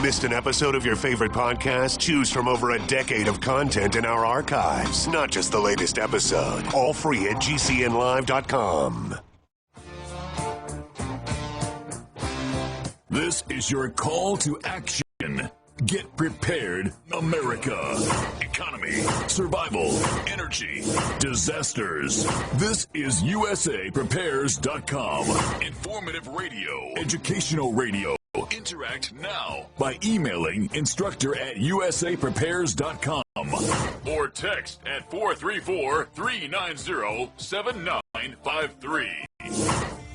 Missed an episode of your favorite podcast? Choose from over a decade of content in our archives, not just the latest episode. All free at gcnlive.com. This is your call to action. Get prepared, America. Economy, survival, energy, disasters. This is USAPrepares.com. Informative radio, educational radio. Interact now by emailing instructor@usaprepares.com or text at 434-390-7953.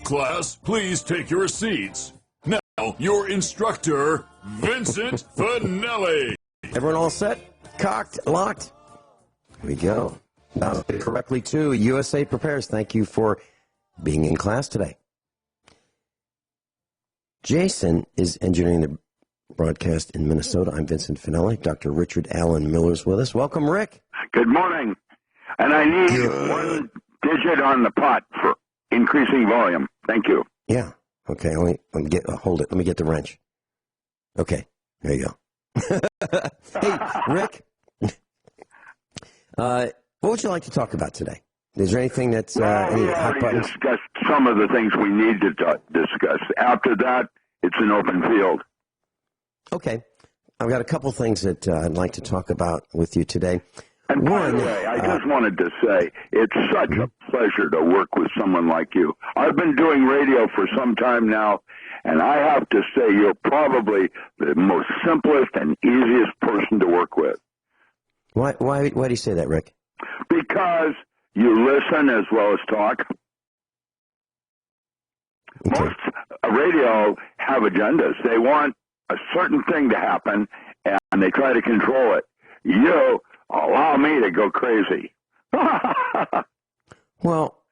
Class, please take your seats. Now, your instructor, Vincent Finelli. Everyone all set? Cocked? Locked? Here we go. Now, correctly to USA Prepares. Thank you for being in class today. Jason is engineering the broadcast in Minnesota. I'm Vincent Finelli. Dr. Richard Allen Miller's with us. Welcome, Rick. Good morning. And I need one digit on the pot for increasing volume. Thank you. Yeah. Okay. Let me get, hold it. Let me get the wrench. Okay. There you go. Hey, Rick. What would you like to talk about today? Is there anything that's any hot buttons? We discussed some of the things we need to discuss. After that, it's an open field. Okay. I've got a couple things that I'd like to talk about with you today. And by the way, I just wanted to say, it's such a pleasure to work with someone like you. I've been doing radio for some time now, and I have to say you're probably the most simplest and easiest person to work with. Why do you say that, Rick? Because you listen as well as talk. Okay. Most radio have agendas. They want a certain thing to happen, and they try to control it. You allow me to go crazy. Well,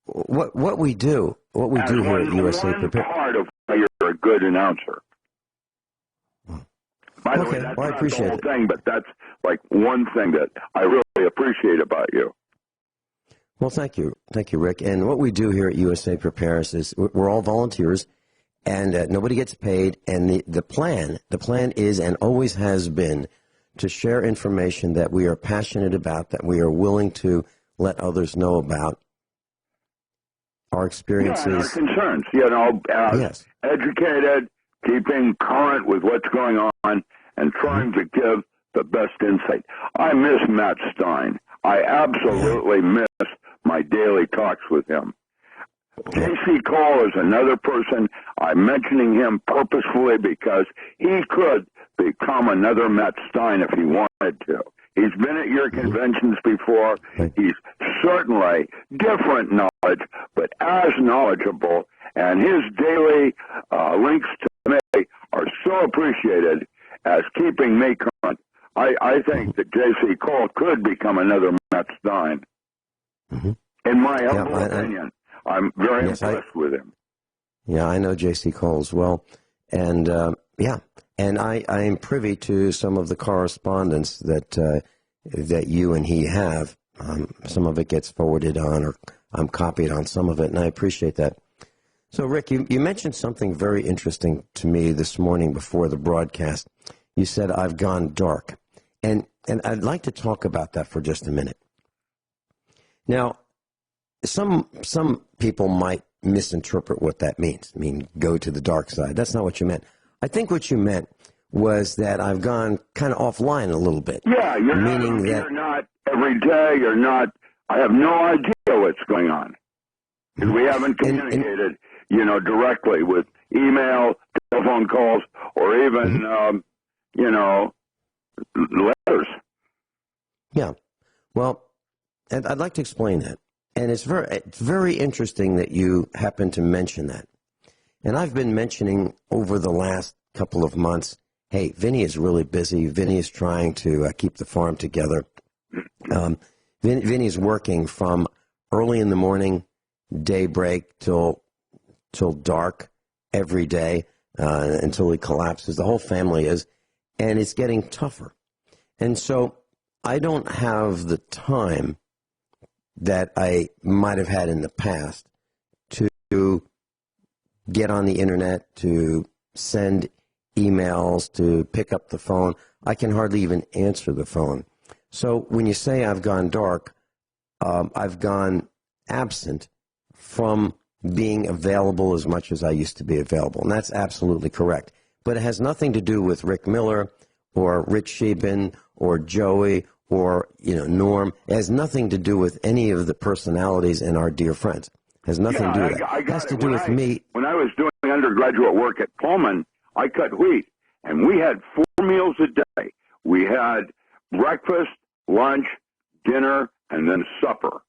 what we do here at USA Prepare. Part of why you're a good announcer. By the way, that's well, I not appreciate the whole it. thing, but that's like one thing that I really appreciate about you. Well, thank you, Rick. And what we do here at USA Prepares is we're all volunteers, and nobody gets paid. And the plan is and always has been to share information that we are passionate about, that we are willing to let others know about. Our experiences. Yeah, and our concerns, you know, yes. Educated, keeping current with what's going on, and trying to give the best insight. I miss Matt Stein. I absolutely miss my daily talks with him. J.C. Cole is another person. I'm mentioning him purposefully because he could become another Matt Stein if he wanted to. He's been at your conventions before. He's certainly different knowledge, but as knowledgeable. And his daily links to me are so appreciated as keeping me current. I think that J.C. Cole could become another Matt Stein. In my humble opinion. I'm very impressed with him. Yeah, I know J.C. Cole as well. And, and I am privy to some of the correspondence that you and he have. Some of it gets forwarded on, or I'm copied on some of it, and I appreciate that. So, Rick, you mentioned something very interesting to me this morning before the broadcast. You said, I've gone dark. And I'd like to talk about that for just a minute. Now, some people might misinterpret what that means. I mean, go to the dark side. That's not what you meant. I think what you meant was that I've gone kind of offline a little bit. Yeah, you're not every day. You're not. I have no idea what's going on because we haven't communicated, directly with email, telephone calls, or even, letters. Yeah. Well, and I'd like to explain that. And it's very interesting that you happen to mention that. And I've been mentioning over the last couple of months, hey, Vinny is really busy. Vinny is trying to keep the farm together. Vinny is working from early in the morning, daybreak, till dark every day until he collapses. The whole family is. And it's getting tougher. And so I don't have the time that I might have had in the past to get on the internet, to send emails, to pick up the phone. I can hardly even answer the phone. So when you say I've gone dark, I've gone absent from being available as much as I used to be available. And that's absolutely correct. But it has nothing to do with Rick Miller or Rich Scheben or Joey or, Norm. It has nothing to do with any of the personalities and our dear friends. It has nothing to do with that. It has to do with me. When I was doing undergraduate work at Pullman, I cut wheat, and we had 4 meals a day. We had breakfast, lunch, dinner, and then supper.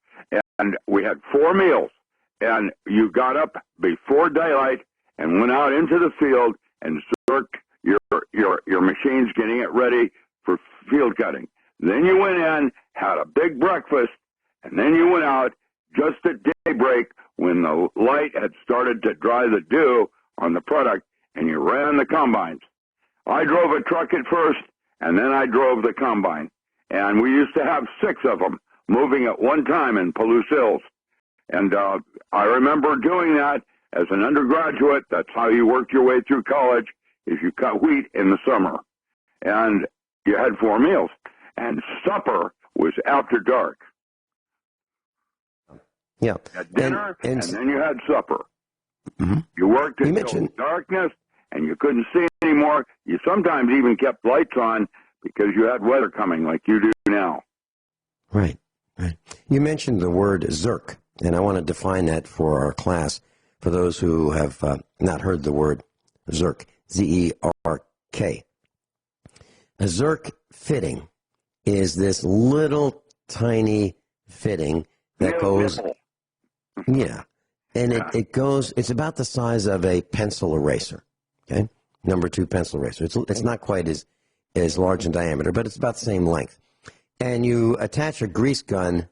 And we had 4 meals. And you got up before daylight and went out into the field and zerked your machines, getting it ready for field cutting. Then you went in, had a big breakfast, and then you went out just at daybreak when the light had started to dry the dew on the product, and you ran the combines. I drove a truck at first, and then I drove the combine. And we used to have 6 of them moving at one time in Palouse Hills. And I remember doing that as an undergraduate. That's how you worked your way through college, is you cut wheat in the summer. And you had 4 meals. And supper was after dark. Yeah. You had dinner, and then you had supper. Mm-hmm. You worked until darkness, and you couldn't see anymore. You sometimes even kept lights on because you had weather coming like you do now. Right. You mentioned the word zerk, and I want to define that for our class, for those who have not heard the word zerk, Z-E-R-K. A zerk fitting is this little tiny fitting that goes... Yeah. And it goes, it's about the size of a pencil eraser, okay? Number 2 pencil eraser. It's not quite as large in diameter, but it's about the same length. And you attach a grease gun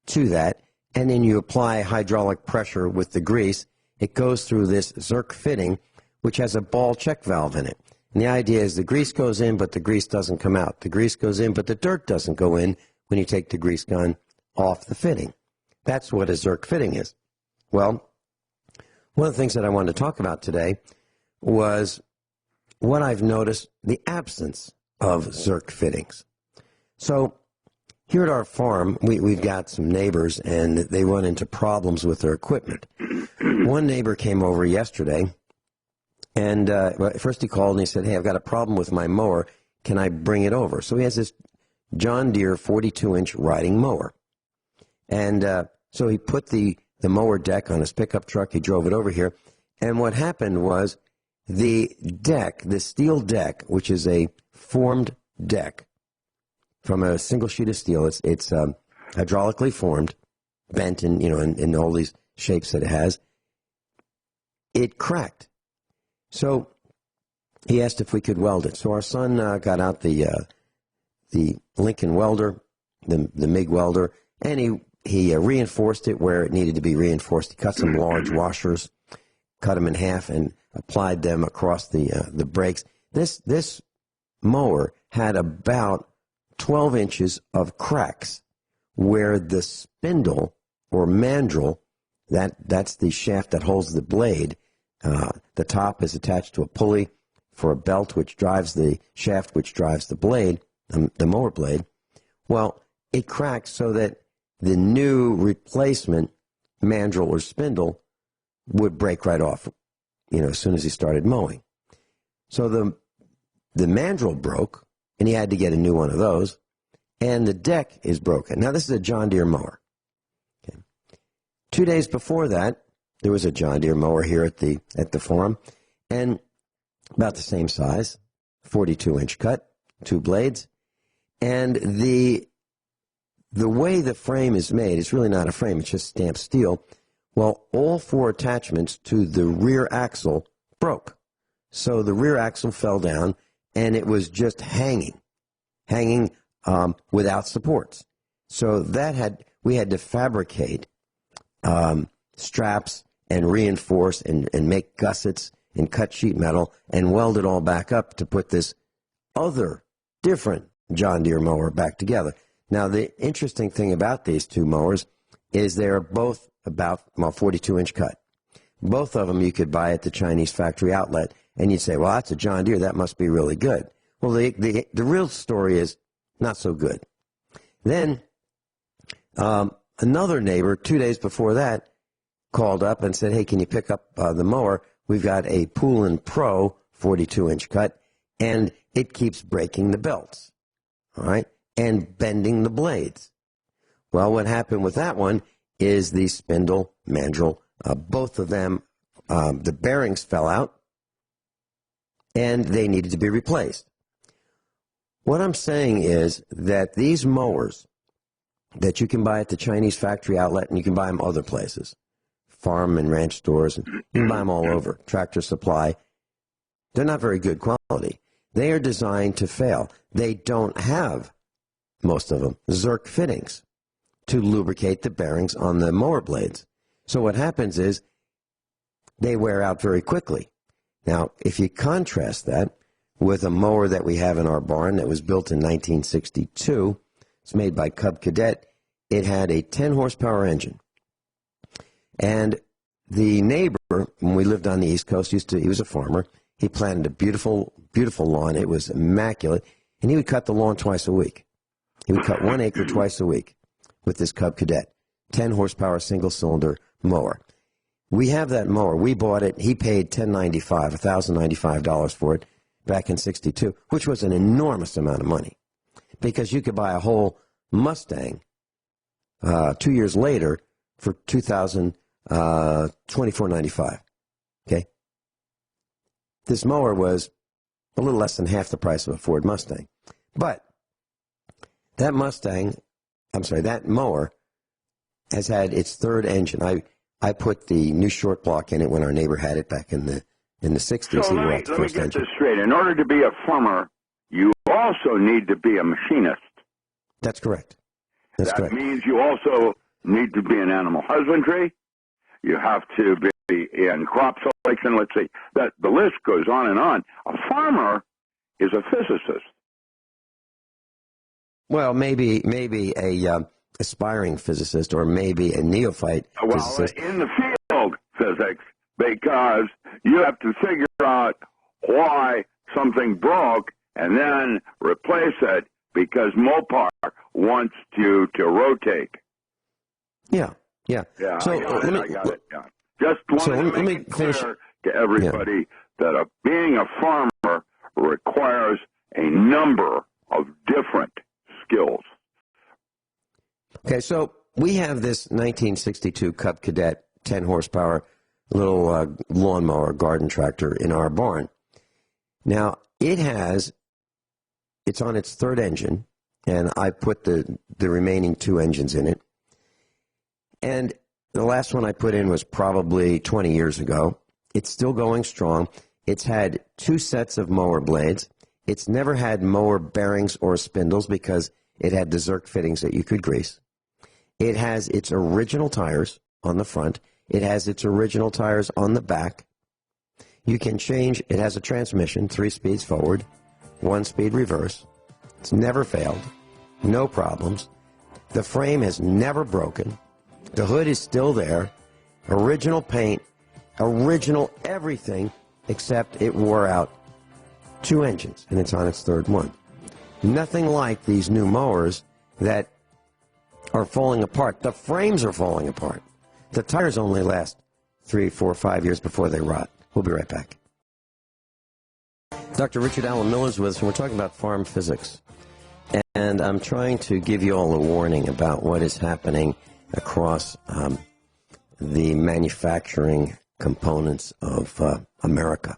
to that, and then you apply hydraulic pressure with the grease. It goes through this zerk fitting, which has a ball check valve in it. And the idea is the grease goes in, but the grease doesn't come out. The grease goes in, but the dirt doesn't go in when you take the grease gun off the fitting. That's what a zerk fitting is. Well, one of the things that I wanted to talk about today was what I've noticed, the absence of zerk fittings. So here at our farm, we've got some neighbors, and they run into problems with their equipment. One neighbor came over yesterday, and first he called and he said, hey, I've got a problem with my mower. Can I bring it over? So he has this John Deere 42-inch riding mower. And so he put the mower deck on his pickup truck. He drove it over here. And what happened was the deck, the steel deck, which is a formed deck from a single sheet of steel, it's hydraulically formed, bent in all these shapes that it has. It cracked. So he asked if we could weld it. So our son got out the Lincoln welder, the MIG welder, and he reinforced it where it needed to be reinforced. He cut some large washers, cut them in half, and applied them across the brakes. This mower had about 12 inches of cracks where the spindle or mandrel, that's the shaft that holds the blade, the top is attached to a pulley for a belt which drives the shaft which drives the blade, the mower blade. Well, it cracked so that the new replacement mandrel or spindle would break right off, as soon as he started mowing. So the mandrel broke, and he had to get a new one of those, and the deck is broken. Now, this is a John Deere mower. Okay. 2 days before that, there was a John Deere mower here at the farm, and about the same size, 42-inch cut, 2 blades, and the way the frame is made, it's really not a frame, it's just stamped steel. Well, all 4 attachments to the rear axle broke. So the rear axle fell down, and it was just hanging without supports. So we had to fabricate straps and reinforce and make gussets and cut sheet metal and weld it all back up to put this other different John Deere mower back together. Now, the interesting thing about these 2 mowers is they're both about 42-inch cut. Both of them you could buy at the Chinese factory outlet, And you'd say, well, that's a John Deere. That must be really good. Well, the real story is not so good. Then another neighbor, 2 days before that, called up and said, hey, can you pick up the mower? We've got a Poulin Pro 42-inch cut, and it keeps breaking the belts, all right, and bending the blades. Well, what happened with that one is the spindle, mandrel, both of them, the bearings fell out, and they needed to be replaced. What I'm saying is that these mowers that you can buy at the Chinese factory outlet, and you can buy them other places, farm and ranch stores, and you can buy them all over, Tractor Supply, they're not very good quality. They are designed to fail. They don't have, most of them, Zerk fittings to lubricate the bearings on the mower blades. So what happens is they wear out very quickly. Now, if you contrast that with a mower that we have in our barn that was built in 1962, it's made by Cub Cadet, it had a 10-horsepower engine. And the neighbor, when we lived on the East Coast, he was a farmer. He planted a beautiful, beautiful lawn. It was immaculate. And he would cut the lawn twice a week. He would cut 1 acre twice a week with this Cub Cadet, 10-horsepower single-cylinder mower. We have that mower. We bought it. He paid $1,095 for it back in '62, which was an enormous amount of money because you could buy a whole Mustang 2 years later for $24.95. Okay? This mower was a little less than half the price of a Ford Mustang. But that that mower has had its third engine. I put the new short block in it when our neighbor had it back in the 60s. So let me get this straight. In order to be a farmer, you also need to be a machinist. That's correct. That means you also need to be in animal husbandry. You have to be in crop selection. Let's see. The list goes on and on. A farmer is a physicist. Well, maybe a aspiring physicist or maybe a neophyte physicist. Well, in the field physics, because you have to figure out why something broke and then replace it because Mopar wants you to rotate. Yeah. So I got it. Yeah. Just wanted to make it clear to everybody that being a farmer requires a number of different skills. Okay, so we have this 1962 Cub Cadet 10-horsepower little lawnmower garden tractor in our barn. Now, it's on its third engine, and I put the remaining two engines in it. And the last one I put in was probably 20 years ago. It's still going strong. It's had 2 sets of mower blades. It's never had mower bearings or spindles because it had the Zerk fittings that you could grease. It has its original tires on the front. It has its original tires on the back. You can change. It has a transmission, 3 speeds forward, 1 speed reverse. It's never failed. No problems. The frame has never broken. The hood is still there. Original paint. Original everything except it wore out 2 engines, and it's on its third one. Nothing like these new mowers that are falling apart. The frames are falling apart. The tires only last 3, 4, 5 years before they rot. We'll be right back. Dr. Richard Allen Miller's with us, and we're talking about farm physics. And I'm trying to give you all a warning about what is happening across the manufacturing components of America,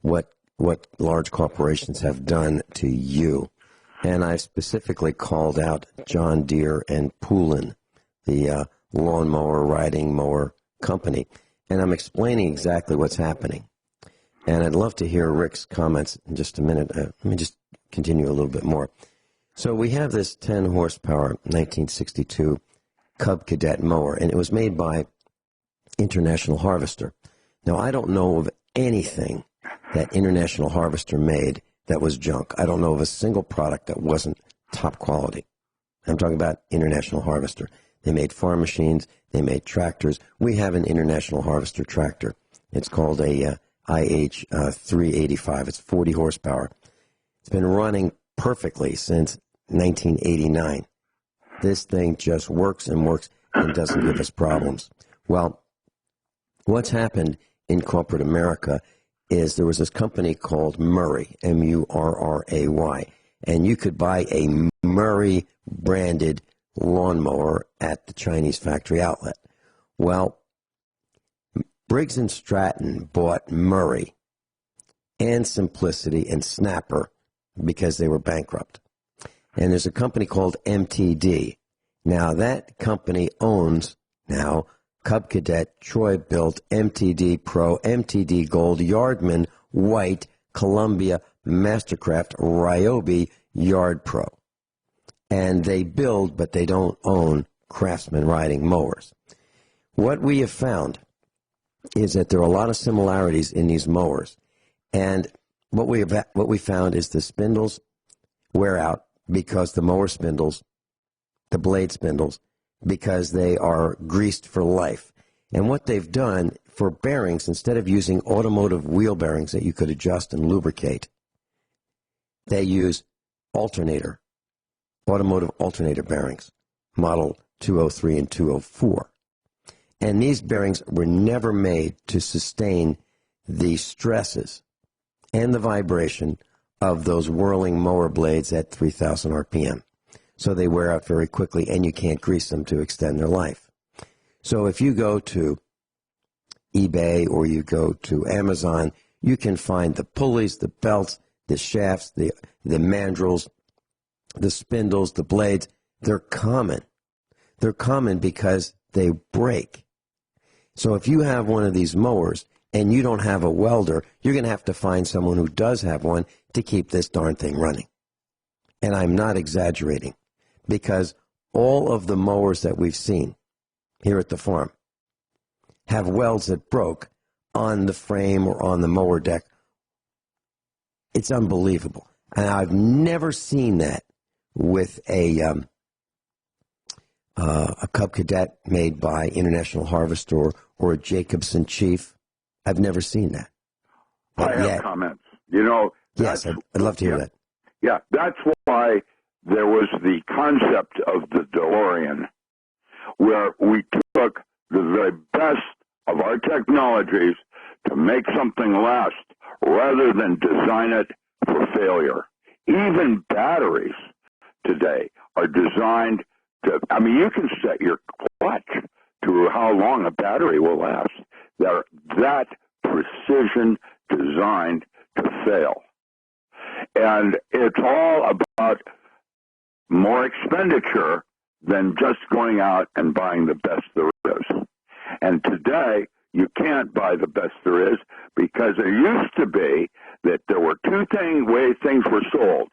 what large corporations have done to you. And I specifically called out John Deere and Poulin, the lawnmower riding mower company. And I'm explaining exactly what's happening. And I'd love to hear Rick's comments in just a minute. Let me just continue a little bit more. So we have this 10-horsepower 1962 Cub Cadet mower, and it was made by International Harvester. Now, I don't know of anything that International Harvester made that was junk. I don't know of a single product that wasn't top quality. I'm talking about International Harvester. They made farm machines. They made tractors. We have an International Harvester tractor. It's called a IH 385. It's 40 horsepower. It's been running perfectly since 1989. This thing just works and works and doesn't give us problems. Well, what's happened in corporate America is there was this company called Murray, M-U-R-R-A-Y, and you could buy a Murray branded lawnmower at the Chinese factory outlet. Well, Briggs & Stratton bought Murray and Simplicity and Snapper because they were bankrupt. And there's a company called MTD. Now, that company owns now Cub Cadet, Troy-built, MTD Pro, MTD Gold, Yardman, White, Columbia, Mastercraft, Ryobi, Yard Pro. And they build, but they don't own Craftsman riding mowers. What we have found is that there are a lot of similarities in these mowers. And what we found is the spindles wear out because the mower spindles, the blade spindles, because they are greased for life. And what they've done for bearings, instead of using automotive wheel bearings that you could adjust and lubricate, they use automotive alternator bearings, model 203 and 204. And these bearings were never made to sustain the stresses and the vibration of those whirling mower blades at 3,000 RPM. So they wear out very quickly, and you can't grease them to extend their life. So if you go to eBay or you go to Amazon, you can find the pulleys, the belts, the shafts, the mandrels, the spindles, the blades. They're common. They're common because they break. So if you have one of these mowers and you don't have a welder, you're going to have to find someone who does have one to keep this darn thing running. And I'm not exaggerating, because all of the mowers that we've seen here at the farm have welds that broke on the frame or on the mower deck. It's unbelievable. And I've never seen that with a Cub Cadet made by International Harvester or a Jacobson Chief. I've never seen that. I have comments. You know. Yes, I'd love to hear that. Yeah, that's why there was the concept of the DeLorean, where we took the very best of our technologies to make something last rather than design it for failure. Even batteries today are designed to, I mean, you can set your clutch to how long a battery will last. They're that precision designed to fail. And it's all about more expenditure than just going out and buying the best there is. And today, you can't buy the best there is, because there used to be that there were two ways things were sold.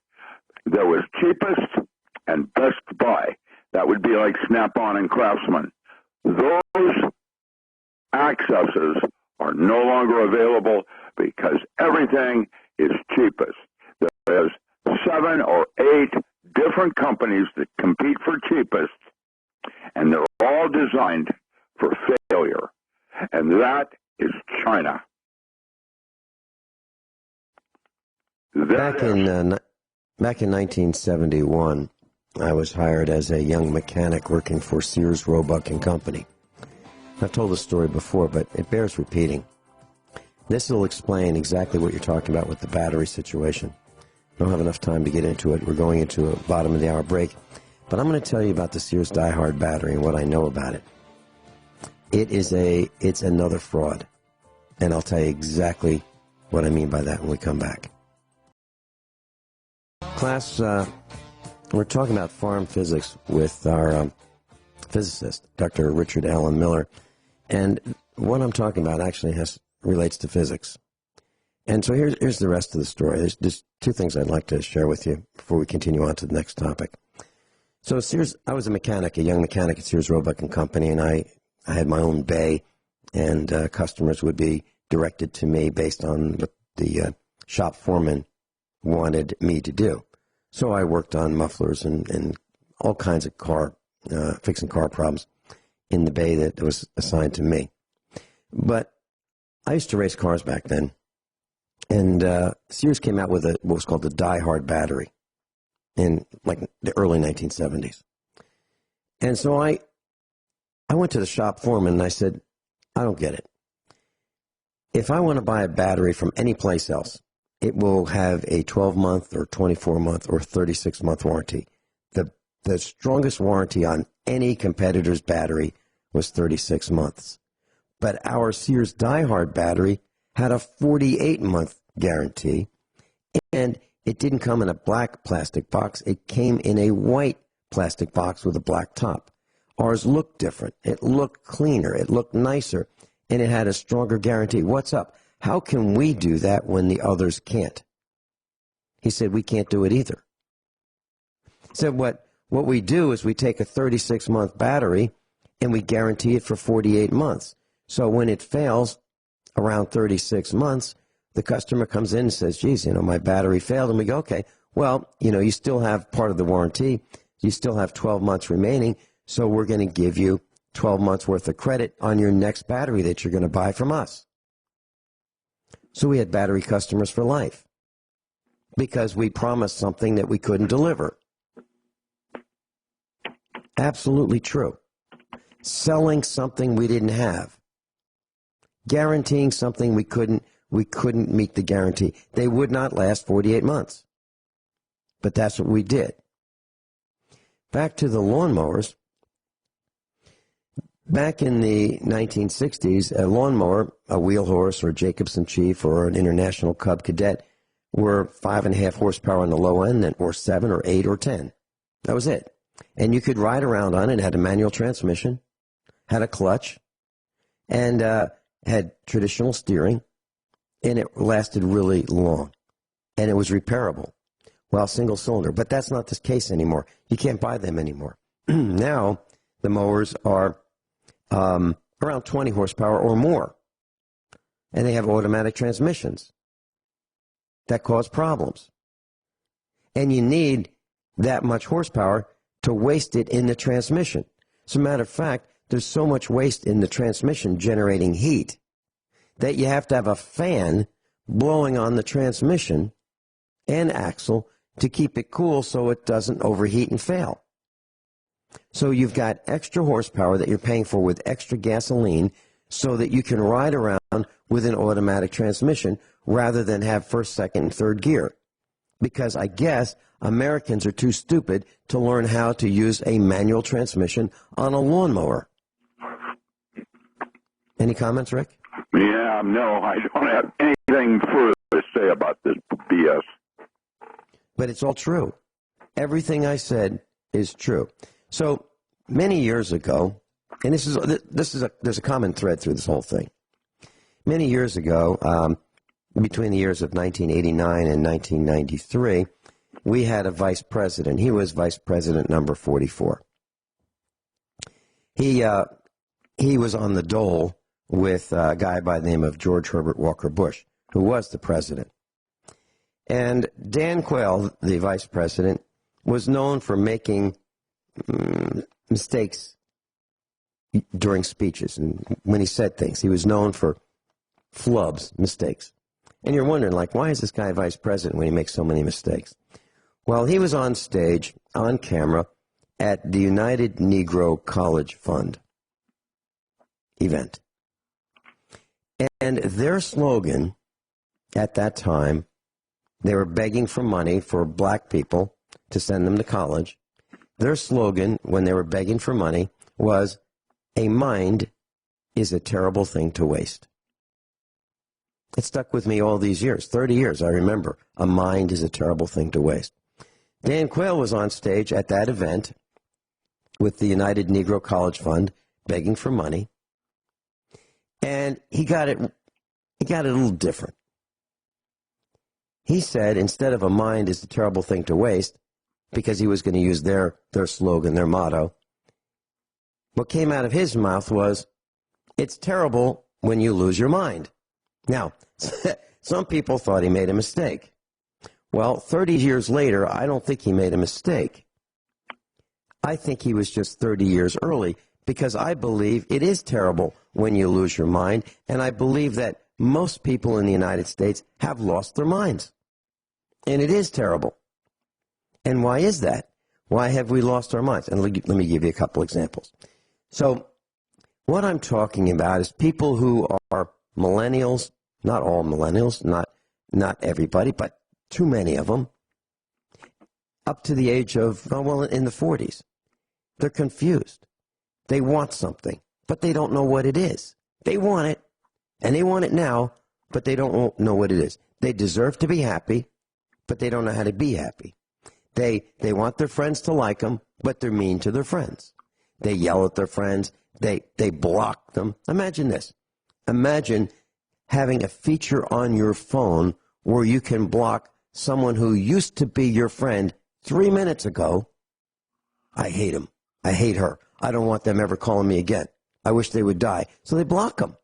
There was cheapest and best buy. That would be like Snap-on and Craftsman. Those accesses are no longer available because everything is cheapest. There's 7 or 8 different companies that compete for cheapest, and they're all designed for failure. And that is China. Back in 1971, I was hired as a young mechanic working for Sears, Roebuck and Company. I've told this story before, but it bears repeating. This will explain exactly what you're talking about with the battery situation. I don't have enough time to get into it. We're going into a bottom of the hour break. But I'm going to tell you about the Sears Die-Hard battery and what I know about it. It's another fraud. And I'll tell you exactly what I mean by that when we come back. Class, we're talking about farm physics with our physicist, Dr. Richard Allen Miller. And what I'm talking about actually relates to physics. And so here's the rest of the story. There's just 2 things I'd like to share with you before we continue on to the next topic. So Sears, I was a young mechanic at Sears, Roebuck and Company, and I had my own bay, and customers would be directed to me based on what the shop foreman wanted me to do. So I worked on mufflers and all kinds of fixing car problems in the bay that was assigned to me. But I used to race cars back then, And Sears came out with what was called the die-hard battery in like the early 1970s. And so I went to the shop foreman and I said, I don't get it. If I want to buy a battery from any place else, it will have a 12-month or 24-month or 36-month warranty. The strongest warranty on any competitor's battery was 36 months. But our Sears Die-Hard battery had a 48-month guarantee, and it didn't come in a black plastic box. It came in a white plastic box with a black top. Ours looked different. It looked cleaner. It looked nicer, and it had a stronger guarantee. What's up? How can we do that when the others can't? He said, we can't do it either. He said, what we do is we take a 36-month battery and we guarantee it for 48 months. So when it fails around 36 months, the customer comes in and says, geez, my battery failed. And we go, okay, well, you still have part of the warranty. You still have 12 months remaining. So we're going to give you 12 months worth of credit on your next battery that you're going to buy from us. So we had battery customers for life because we promised something that we couldn't deliver. Absolutely true. Selling something we didn't have. Guaranteeing something we couldn't meet the guarantee. They would not last 48 months. But that's what we did. Back to the lawnmowers. Back in the 1960s, a lawnmower, a wheel horse or Jacobson Chief or an International Cub Cadet were 5.5 horsepower on the low end, or 7 or 8 or 10. That was it. And you could ride around on it. It had a manual transmission, had a clutch, and had traditional steering, and it lasted really long. And it was repairable. Well, single cylinder. But that's not the case anymore. You can't buy them anymore. Now, the mowers are around 20 horsepower or more. And they have automatic transmissions that cause problems. And you need that much horsepower to waste it in the transmission. As a matter of fact, there's so much waste in the transmission generating heat that you have to have a fan blowing on the transmission and axle to keep it cool so it doesn't overheat and fail. So you've got extra horsepower that you're paying for with extra gasoline so that you can ride around with an automatic transmission rather than have first, second, and third gear. Because I guess Americans are too stupid to learn how to use a manual transmission on a lawnmower. Any comments, Rick? Yeah, no, I don't have anything further to say about this BS. But it's all true. Everything I said is true. So many years ago, and there's a common thread through this whole thing. Many years ago, between the years of 1989 and 1993, we had a vice president. He was vice president number 44. He was on the dole with a guy by the name of George Herbert Walker Bush, who was the president. And Dan Quayle, the vice president, was known for making mistakes during speeches. And when he said things, he was known for flubs, mistakes. And you're wondering, why is this guy vice president when he makes so many mistakes? Well, he was on stage, on camera, at the United Negro College Fund event. And their slogan at that time, they were begging for money for black people to send them to college. Their slogan, when they were begging for money, was, "A mind is a terrible thing to waste." It stuck with me all these years, 30 years, I remember. A mind is a terrible thing to waste. Dan Quayle was on stage at that event with the United Negro College Fund, begging for money. And he got it a little different. He said, instead of "a mind is a terrible thing to waste," because he was going to use their slogan, their motto, what came out of his mouth was, "It's terrible when you lose your mind." Now, some people thought he made a mistake. Well, 30 years later, I don't think he made a mistake. I think he was just 30 years early, because I believe it is terrible when you lose your mind, and I believe that most people in the United States have lost their minds. And it is terrible. And why is that? Why have we lost our minds? And let me give you a couple examples. So what I'm talking about is people who are millennials, not all millennials, not everybody, but too many of them, up to the age of, in the 40s. They're confused. They want something, but they don't know what it is. They want it, and they want it now, but they don't know what it is. They deserve to be happy, but they don't know how to be happy. They want their friends to like them, but they're mean to their friends. They yell at their friends. They block them. Imagine this. Imagine having a feature on your phone where you can block someone who used to be your friend 3 minutes ago. I hate him. I hate her. I don't want them ever calling me again. I wish they would die. So they block them.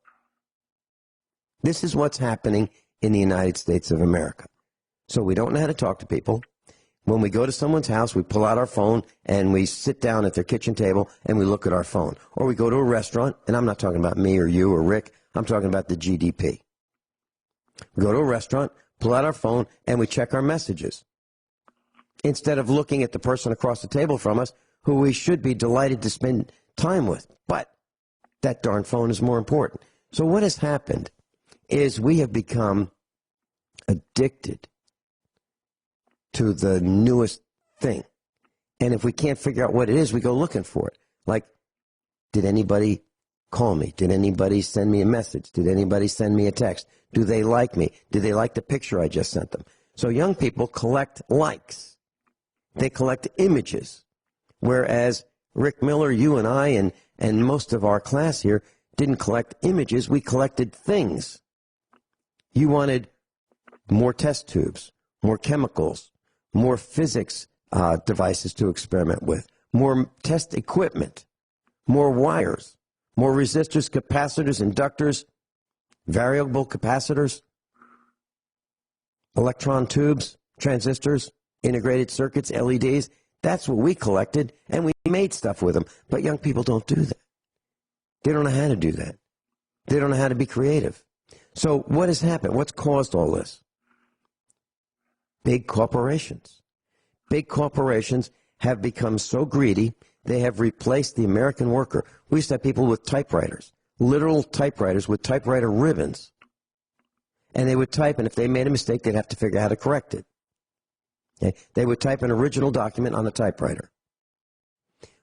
This is what's happening in the United States of America. So we don't know how to talk to people. When we go to someone's house, we pull out our phone and we sit down at their kitchen table and we look at our phone. Or we go to a restaurant, and I'm not talking about me or you or Rick. I'm talking about the GDP. We go to a restaurant, pull out our phone, and we check our messages. Instead of looking at the person across the table from us, who we should be delighted to spend time with. But that darn phone is more important. So what has happened is we have become addicted to the newest thing. And if we can't figure out what it is, we go looking for it. Like, did anybody call me? Did anybody send me a message? Did anybody send me a text? Do they like me? Did they like the picture I just sent them? So young people collect likes. They collect images. Whereas Rick Miller, you and I, and most of our class here didn't collect images. We collected things. You wanted more test tubes, more chemicals, more physics devices to experiment with, more test equipment, more wires, more resistors, capacitors, inductors, variable capacitors, electron tubes, transistors, integrated circuits, LEDs. That's what we collected, and we made stuff with them. But young people don't do that. They don't know how to do that. They don't know how to be creative. So what has happened? What's caused all this? Big corporations. Big corporations have become so greedy, they have replaced the American worker. We used to have people with typewriters, literal typewriters with typewriter ribbons. And they would type, and if they made a mistake, they'd have to figure out how to correct it. Okay? They would type an original document on a typewriter.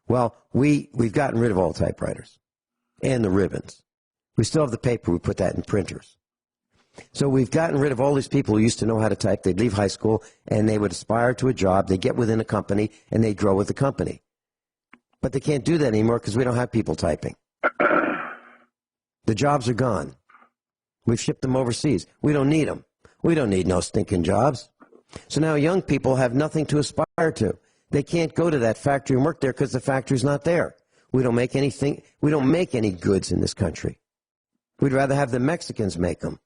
Well, we've gotten rid of all typewriters and the ribbons. We still have the paper. We put that in printers. So we've gotten rid of all these people who used to know how to type. They'd leave high school, and they would aspire to a job. They'd get within a company, and they'd grow with the company. But they can't do that anymore because we don't have people typing. The jobs are gone. We've shipped them overseas. We don't need them. We don't need no stinking jobs. So now young people have nothing to aspire to. They can't go to that factory and work there because the factory's not there. We don't make anything. We don't make any goods in this country. We'd rather have the Mexicans make them,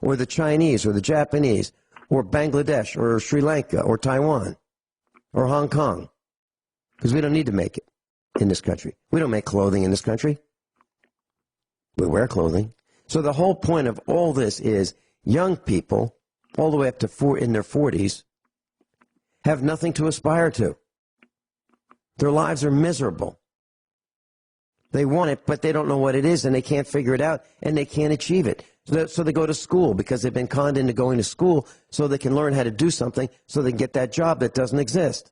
or the Chinese, or the Japanese, or Bangladesh, or Sri Lanka, or Taiwan, or Hong Kong, because we don't need to make it in this country. We don't make clothing in this country. We wear clothing. So the whole point of all this is young people, all the way up to in their 40s, have nothing to aspire to. Their lives are miserable. They want it, but they don't know what it is, and they can't figure it out, and they can't achieve it. So they go to school because they've been conned into going to school so they can learn how to do something so they can get that job that doesn't exist.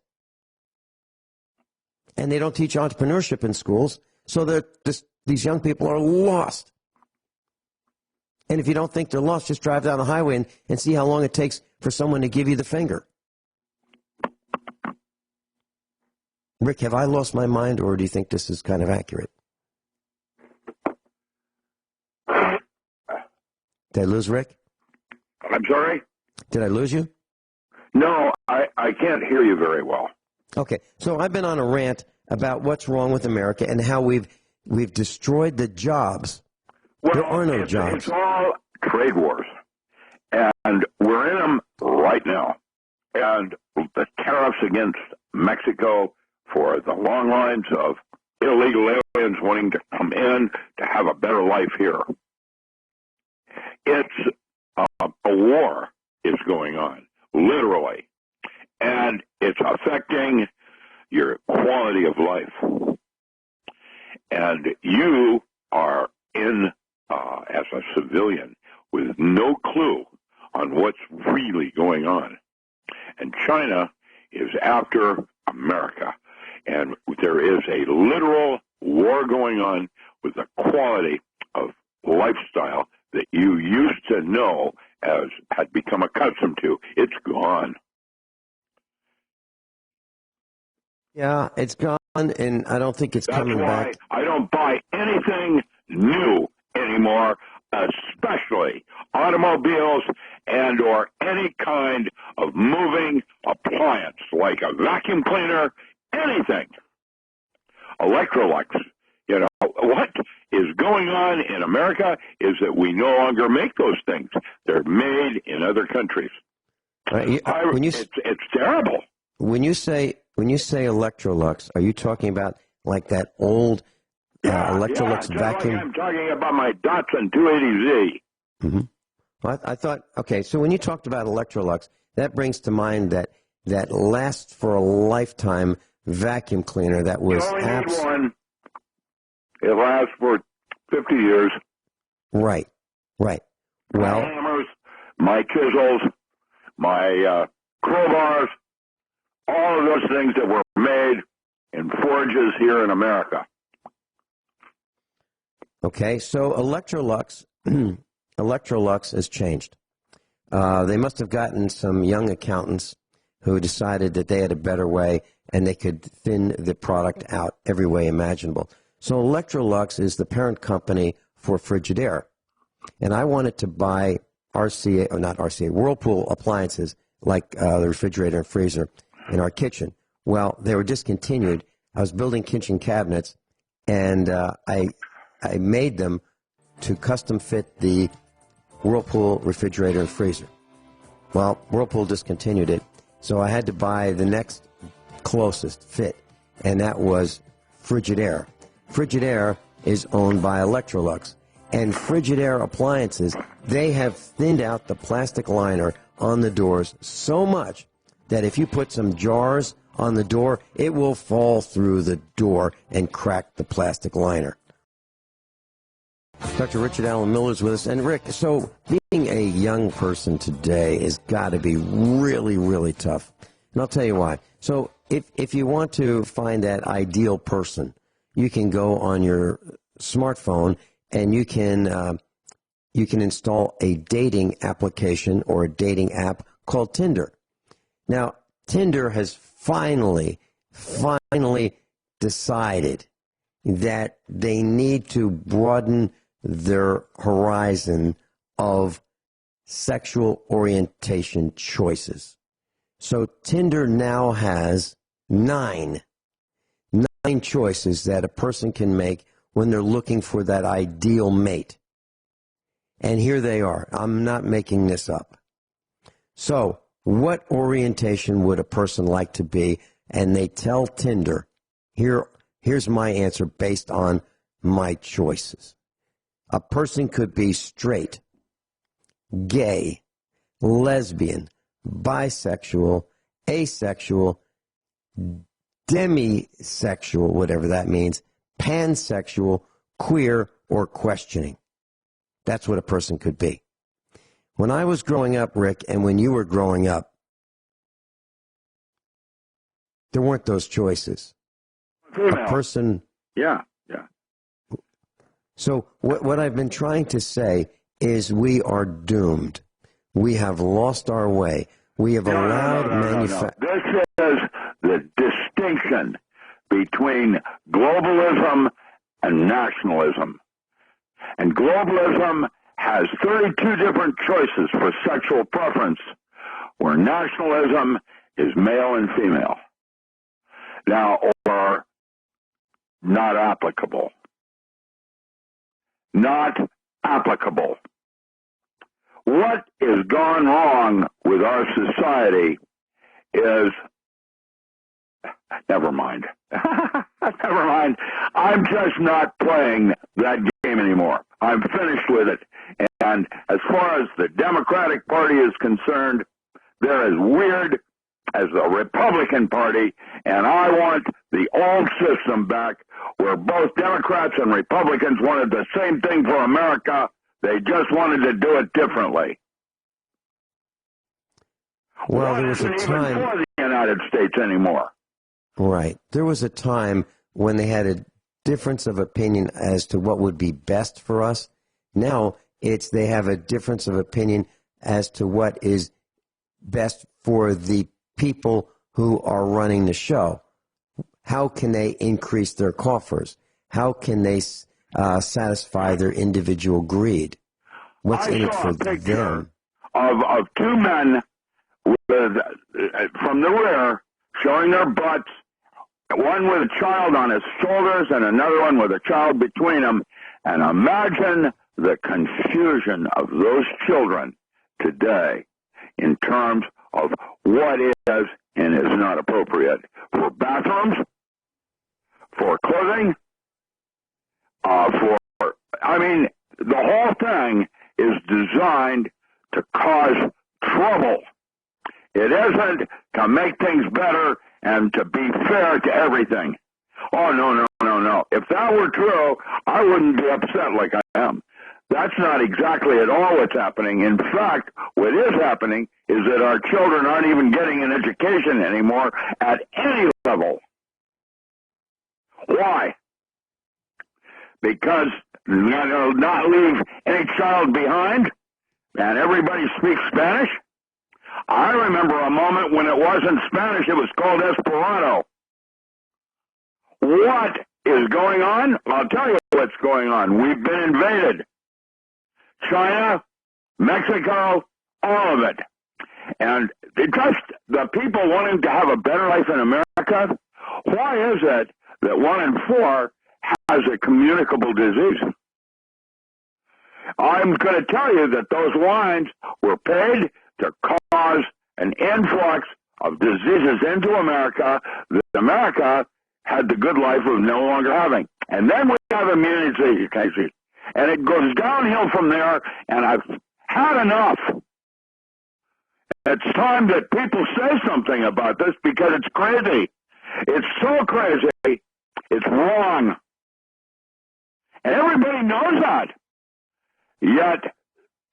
And they don't teach entrepreneurship in schools, so these young people are lost. And if you don't think they're lost, just drive down the highway and see how long it takes for someone to give you the finger. Rick, have I lost my mind, or do you think this is kind of accurate? Did I lose Rick? I'm sorry? Did I lose you? No, I can't hear you very well. Okay, so I've been on a rant about what's wrong with America and how we've destroyed the jobs. Well, there are no jobs. It's all trade wars, and we're in them right now. And the tariffs against Mexico for the long lines of illegal aliens wanting to come in to have a better life here. it's a war is going on, literally, and it's affecting your quality of life. And you are in, as a civilian, with no clue on what's really going on. And China is after America. And there is a literal war going on with the quality of lifestyle that you used to know as had become accustomed to. It's gone. Yeah, it's gone, and I don't think it's coming back. That's why I don't buy anything new anymore, especially automobiles and or any kind of moving appliance like a vacuum cleaner, anything. Electrolux. You know, what is going on in America is that we no longer make those things. They're made in other countries. It's terrible. When you say Electrolux, are you talking about like that old Electrolux vacuum? Like I'm talking about my Datsun 280Z. Mm-hmm. Well, I thought, okay, so when you talked about Electrolux, that brings to mind that lasts for a lifetime vacuum cleaner that was You only need one. It lasts for 50 years. Right. Well, my hammers, my chisels, my crowbars, all of those things that were made in forges here in America. Okay, so Electrolux has changed. They must have gotten some young accountants who decided that they had a better way and they could thin the product out every way imaginable. So Electrolux is the parent company for Frigidaire. And I wanted to buy Whirlpool appliances like the refrigerator and freezer in our kitchen. Well, they were discontinued. I was building kitchen cabinets, and I made them to custom fit the Whirlpool refrigerator and freezer. Well, Whirlpool discontinued it, so I had to buy the next closest fit, and that was Frigidaire. Frigidaire is owned by Electrolux, and Frigidaire appliances, they have thinned out the plastic liner on the doors so much that if you put some jars on the door, it will fall through the door and crack the plastic liner. Dr. Richard Allen Miller is with us. And Rick, so being a young person today has got to be really, really tough. And I'll tell you why. So if you want to find that ideal person, you can go on your smartphone and you can install a dating application or a dating app called Tinder. Now, Tinder has finally decided that they need to broaden their horizon of sexual orientation choices. So Tinder now has nine choices that a person can make when they're looking for that ideal mate. And here they are. I'm not making this up. So, what orientation would a person like to be? And they tell Tinder, here's my answer based on my choices. A person could be straight, gay, lesbian, bisexual, asexual, demisexual, whatever that means, pansexual, queer, or questioning. That's what a person could be. When I was growing up, Rick, and when you were growing up, there weren't those choices. Female. A person... Yeah. So what I've been trying to say is we are doomed. We have lost our way. We have allowed manufacturing... This is the distinction between globalism and nationalism. And globalism has 32 different choices for sexual preference, where nationalism is male and female. Now, or not applicable. Not applicable. What is gone wrong with our society is... Never mind. Never mind. I'm just not playing that game anymore. I'm finished with it. And And as far as the Democratic Party is concerned, they're as weird as the Republican Party, and I want the old system back where both Democrats and Republicans wanted the same thing for America. They just wanted to do it differently. Well, there was a time even for the United States anymore. Right. There was a time when they had a difference of opinion as to what would be best for us. Now they have a difference of opinion as to what is best for the people who are running the show. How can they increase their coffers? How can they satisfy their individual greed? What's in it for them? Of two men from the rear showing their butts, one with a child on his shoulders and another one with a child between them. And imagine the confusion of those children today in terms of what is and is not appropriate for bathrooms, for clothing, the whole thing is designed to cause trouble. It isn't to make things better and to be fair to everything. Oh, no. If that were true, I wouldn't be upset like I am. That's not exactly at all what's happening. In fact, what is happening is that our children aren't even getting an education anymore at any level. Why? Because they'll not leave any child behind, and everybody speaks Spanish. I remember a moment when it wasn't Spanish, it was called Esperanto. What is going on? I'll tell you what's going on. We've been invaded. China, Mexico, all of it. And just the people wanting to have a better life in America, why is it that 1 in 4 has a communicable disease? I'm going to tell you that those lines were paid to cause an influx of diseases into America that America had the good life of no longer having. And then we have immunity cases. And it goes downhill from there, and I've had enough. It's time that people say something about this because it's crazy. It's so crazy. It's wrong. And everybody knows that. Yet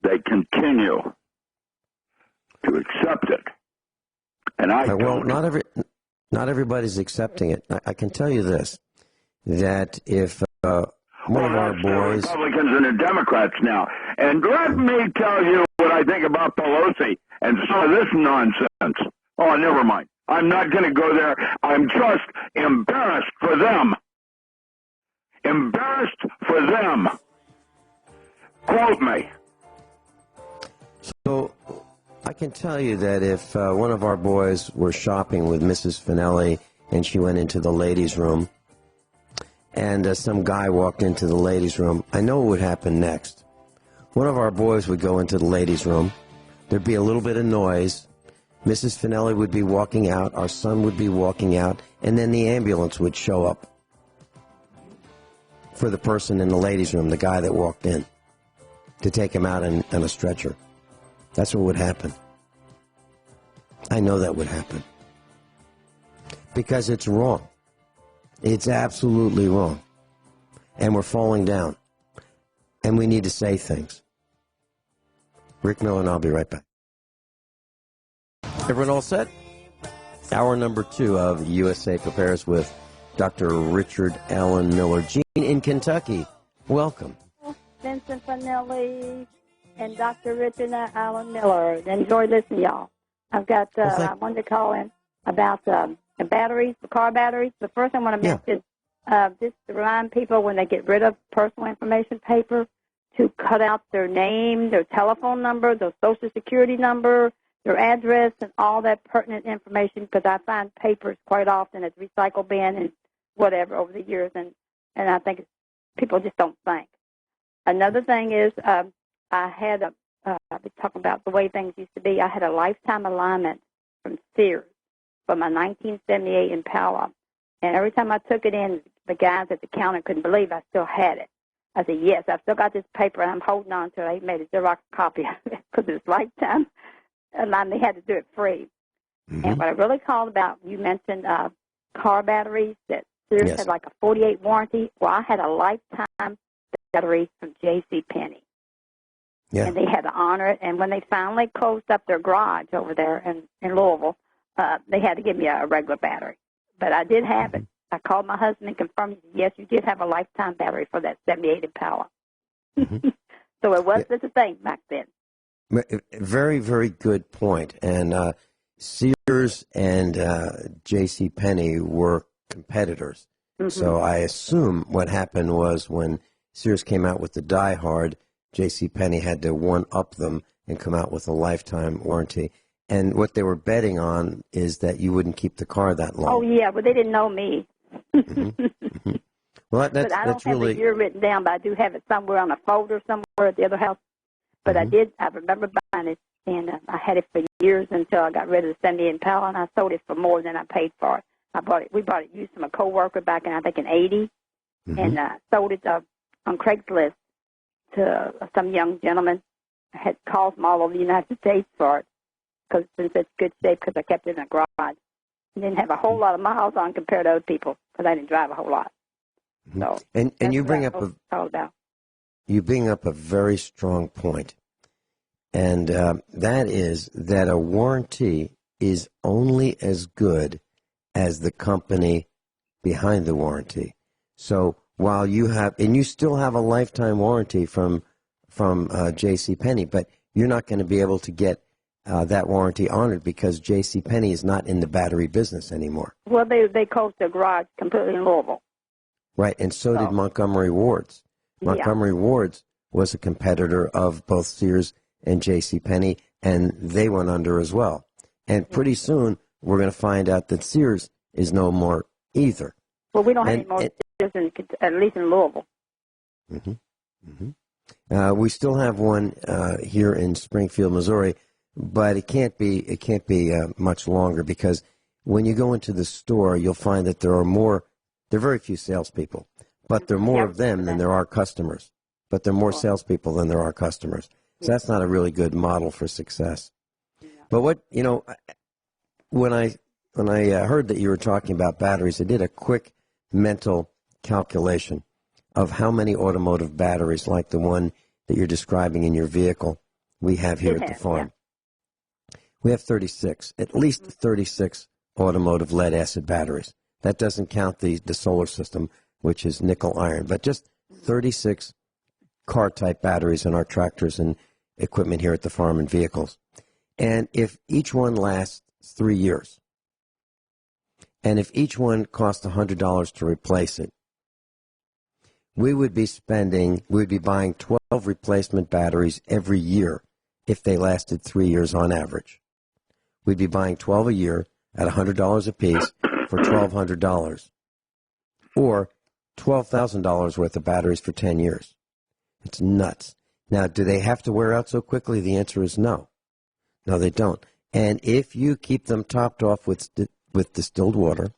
they continue to accept it. And not everybody's accepting it. I can tell you this, that if one of our boys... Republicans and the Democrats now. And let me tell you what I think about Pelosi and some of this nonsense. Oh, never mind. I'm not going to go there. I'm just embarrassed for them. Embarrassed for them. Quote me. So I can tell you that if one of our boys were shopping with Mrs. Finelli and she went into the ladies' room and some guy walked into the ladies' room, I know what would happen next. One of our boys would go into the ladies' room. There'd be a little bit of noise. Mrs. Finelli would be walking out. Our son would be walking out. And then the ambulance would show up for the person in the ladies' room, the guy that walked in, to take him out on a stretcher. That's what would happen. I know that would happen. Because it's wrong. It's absolutely wrong. And we're falling down. And we need to say things. Rick Miller and I'll be right back. Everyone all set? Hour number 2 of USA Prepares with Dr. Richard Allen Miller. Gene in Kentucky, welcome. Vincent Finelli and Dr. Richard Allen Miller. Enjoy listening, y'all. I've got, I wanted to call in about the batteries, the car batteries. The first I want to mention, just to remind people when they get rid of personal information paper to cut out their name, their telephone number, their social security number, their address, and all that pertinent information, because I find papers quite often at recycle bin and whatever over the years, and I think people just don't think. Another thing is I had I've been talking about the way things used to be. I had a lifetime alignment from Sears for my 1978 Impala, and every time I took it in, the guys at the counter couldn't believe I still had it. I said, yes, I've still got this paper, and I'm holding on to it. I made a Xerox copy of it because it was lifetime, and they had to do it free. Mm-hmm. And what I really called about, you mentioned car batteries, that Sears had like a 48 warranty. Well, I had a lifetime battery from J.C. Penney. Yeah. And they had to honor it. And when they finally closed up their garage over there in Louisville, they had to give me a regular battery. But I did have it. I called my husband and confirmed, yes, you did have a lifetime battery for that 78 Impala. Mm-hmm. So it was such a thing back then. Very, very good point. And Sears and J.C. Penney were competitors. Mm-hmm. So I assume what happened was when Sears came out with the Die Hard, J.C. Penney had to one-up them and come out with a lifetime warranty. And what they were betting on is that you wouldn't keep the car that long. Oh, yeah, but they didn't know me. Mm-hmm. Mm-hmm. Well, but I don't have the year written down, but I do have it somewhere on a folder somewhere at the other house. But I remember buying it, and I had it for years until I got rid of the 78 Impala, and I sold it for more than I paid for it. We bought it used from a co-worker back in, I think, in 80, and sold it on Craigslist to some young gentleman. I had calls from all over the United States for it because it's in such good shape because I kept it in a garage. I didn't have a whole lot of miles on compared to other people because I didn't drive a whole lot. So and you bring up a very strong point, and that is that a warranty is only as good as the company behind the warranty. So while you have, and you still have a lifetime warranty from J.C. Penney, but you're not going to be able to get that warranty honored because J.C. Penney is not in the battery business anymore. Well, they closed their garage completely in Louisville. Right, and so did Montgomery Ward's. Montgomery Ward's was a competitor of both Sears and J.C. Penney, and they went under as well. And pretty soon, we're going to find out that Sears is no more either. Well, we don't have any more Sears, at least in Louisville. Mm-hmm. Mm-hmm. We still have one here in Springfield, Missouri, but it can't be much longer because when you go into the store, you'll find that there are very few salespeople, but there are more of them than there are customers. But there are more salespeople than there are customers. So that's not a really good model for success. But when I heard that you were talking about batteries, I did a quick mental calculation of how many automotive batteries like the one that you're describing in your vehicle we have here at the farm. Yeah. We have 36, at least 36 automotive lead-acid batteries. That doesn't count the solar system, which is nickel iron, but just 36 car-type batteries in our tractors and equipment here at the farm and vehicles. And if each one lasts 3 years, and if each one costs $100 to replace it, we would be buying 12 replacement batteries every year if they lasted 3 years on average. We'd be buying 12 a year at $100 a piece for $1,200, or $12,000 worth of batteries for 10 years. It's nuts. Now, do they have to wear out so quickly? The answer is no. No, they don't. And if you keep them topped off with distilled water,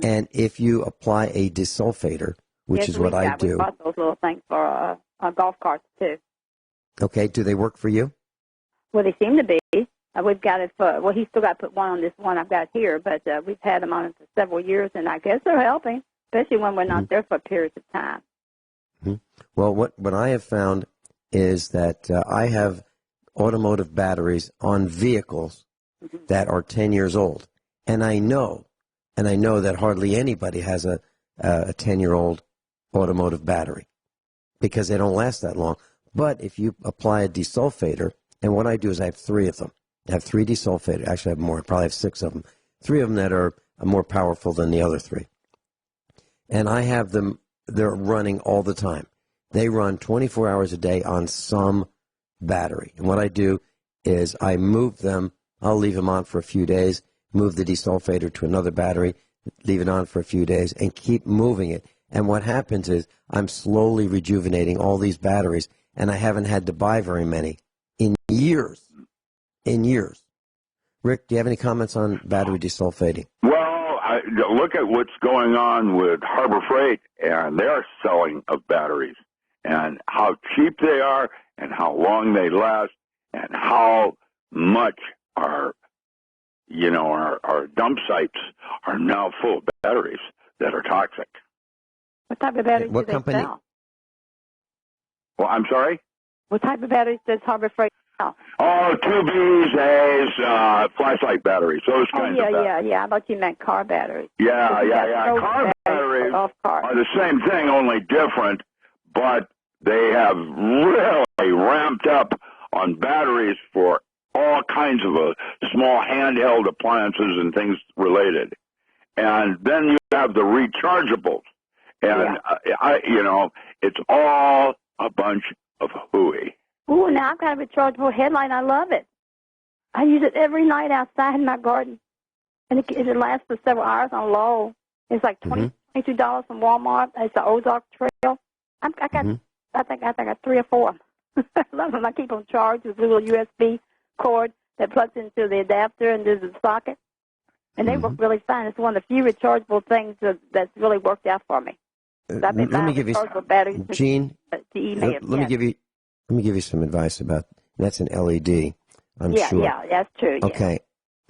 and if you apply a desulfator, which is what I do. We bought those little things for golf carts, too. Okay. Do they work for you? Well, they seem to be. We've got it for, well, he's still got to put one on this one I've got here, but we've had them on it for several years, and I guess they're helping, especially when we're not there for periods of time. Mm-hmm. Well, what I have found is that I have automotive batteries on vehicles that are 10 years old, and I know that hardly anybody has a 10-year-old automotive battery because they don't last that long. But if you apply a desulfator, and what I do is I have 3 of them. I have 3 desulfators. Actually, I have more. I probably have 6 of them. 3 of them that are more powerful than the other 3. And I have them, they're running all the time. They run 24 hours a day on some battery. And what I do is I move them. I'll leave them on for a few days, move the desulfator to another battery, leave it on for a few days, and keep moving it. And what happens is I'm slowly rejuvenating all these batteries, and I haven't had to buy very many in years. Rick, do you have any comments on battery desulfating? Well, look at what's going on with Harbor Freight, and their selling of batteries. and how cheap they are and how long they last and how much our dump sites are now full of batteries that are toxic. What type of batteries do they sell? Well, I'm sorry? What type of batteries does Harbor Freight sell? Oh, 2Bs, A's, flashlight batteries, those kinds of batteries. Yeah. I thought you meant car batteries. Yeah. Car batteries are the same thing, only different, but they have really ramped up on batteries for all kinds of small handheld appliances and things related. And then you have the rechargeables. And, it's all a bunch of hooey. Ooh, now I've got a rechargeable headlight. I love it. I use it every night outside in my garden. And it lasts for several hours on low. It's like $22 from Walmart. It's the Ozark Trail. I think I got 3 or 4. I love them. I keep them charged with a little USB cord that plugs into the adapter and there's a socket. And they work really fine. It's one of the few rechargeable things that's really worked out for me. Let me give you, Gene. Let me give you some advice about. That's an LED. I'm sure. Yeah, that's true. Okay,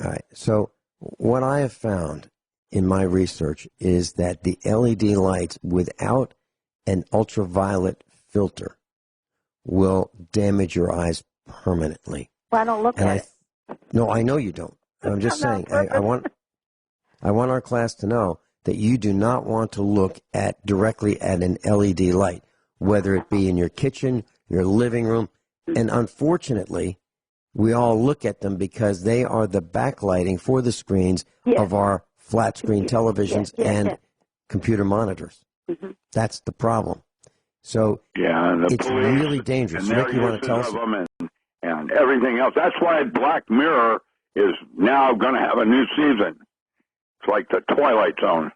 all right. So what I have found in my research is that the LED lights without an ultraviolet filter will damage your eyes permanently. Well, I don't look at it. No, I know you don't. I'm just saying. I want our class to know that you do not want to look directly at an LED light, whether it be in your kitchen, your living room. And unfortunately, we all look at them because they are the backlighting for the screens of our flat screen televisions and computer monitors. That's the problem. So it's really dangerous. Rick, you want to tell us? And everything else. That's why Black Mirror is now going to have a new season. It's like the Twilight Zone.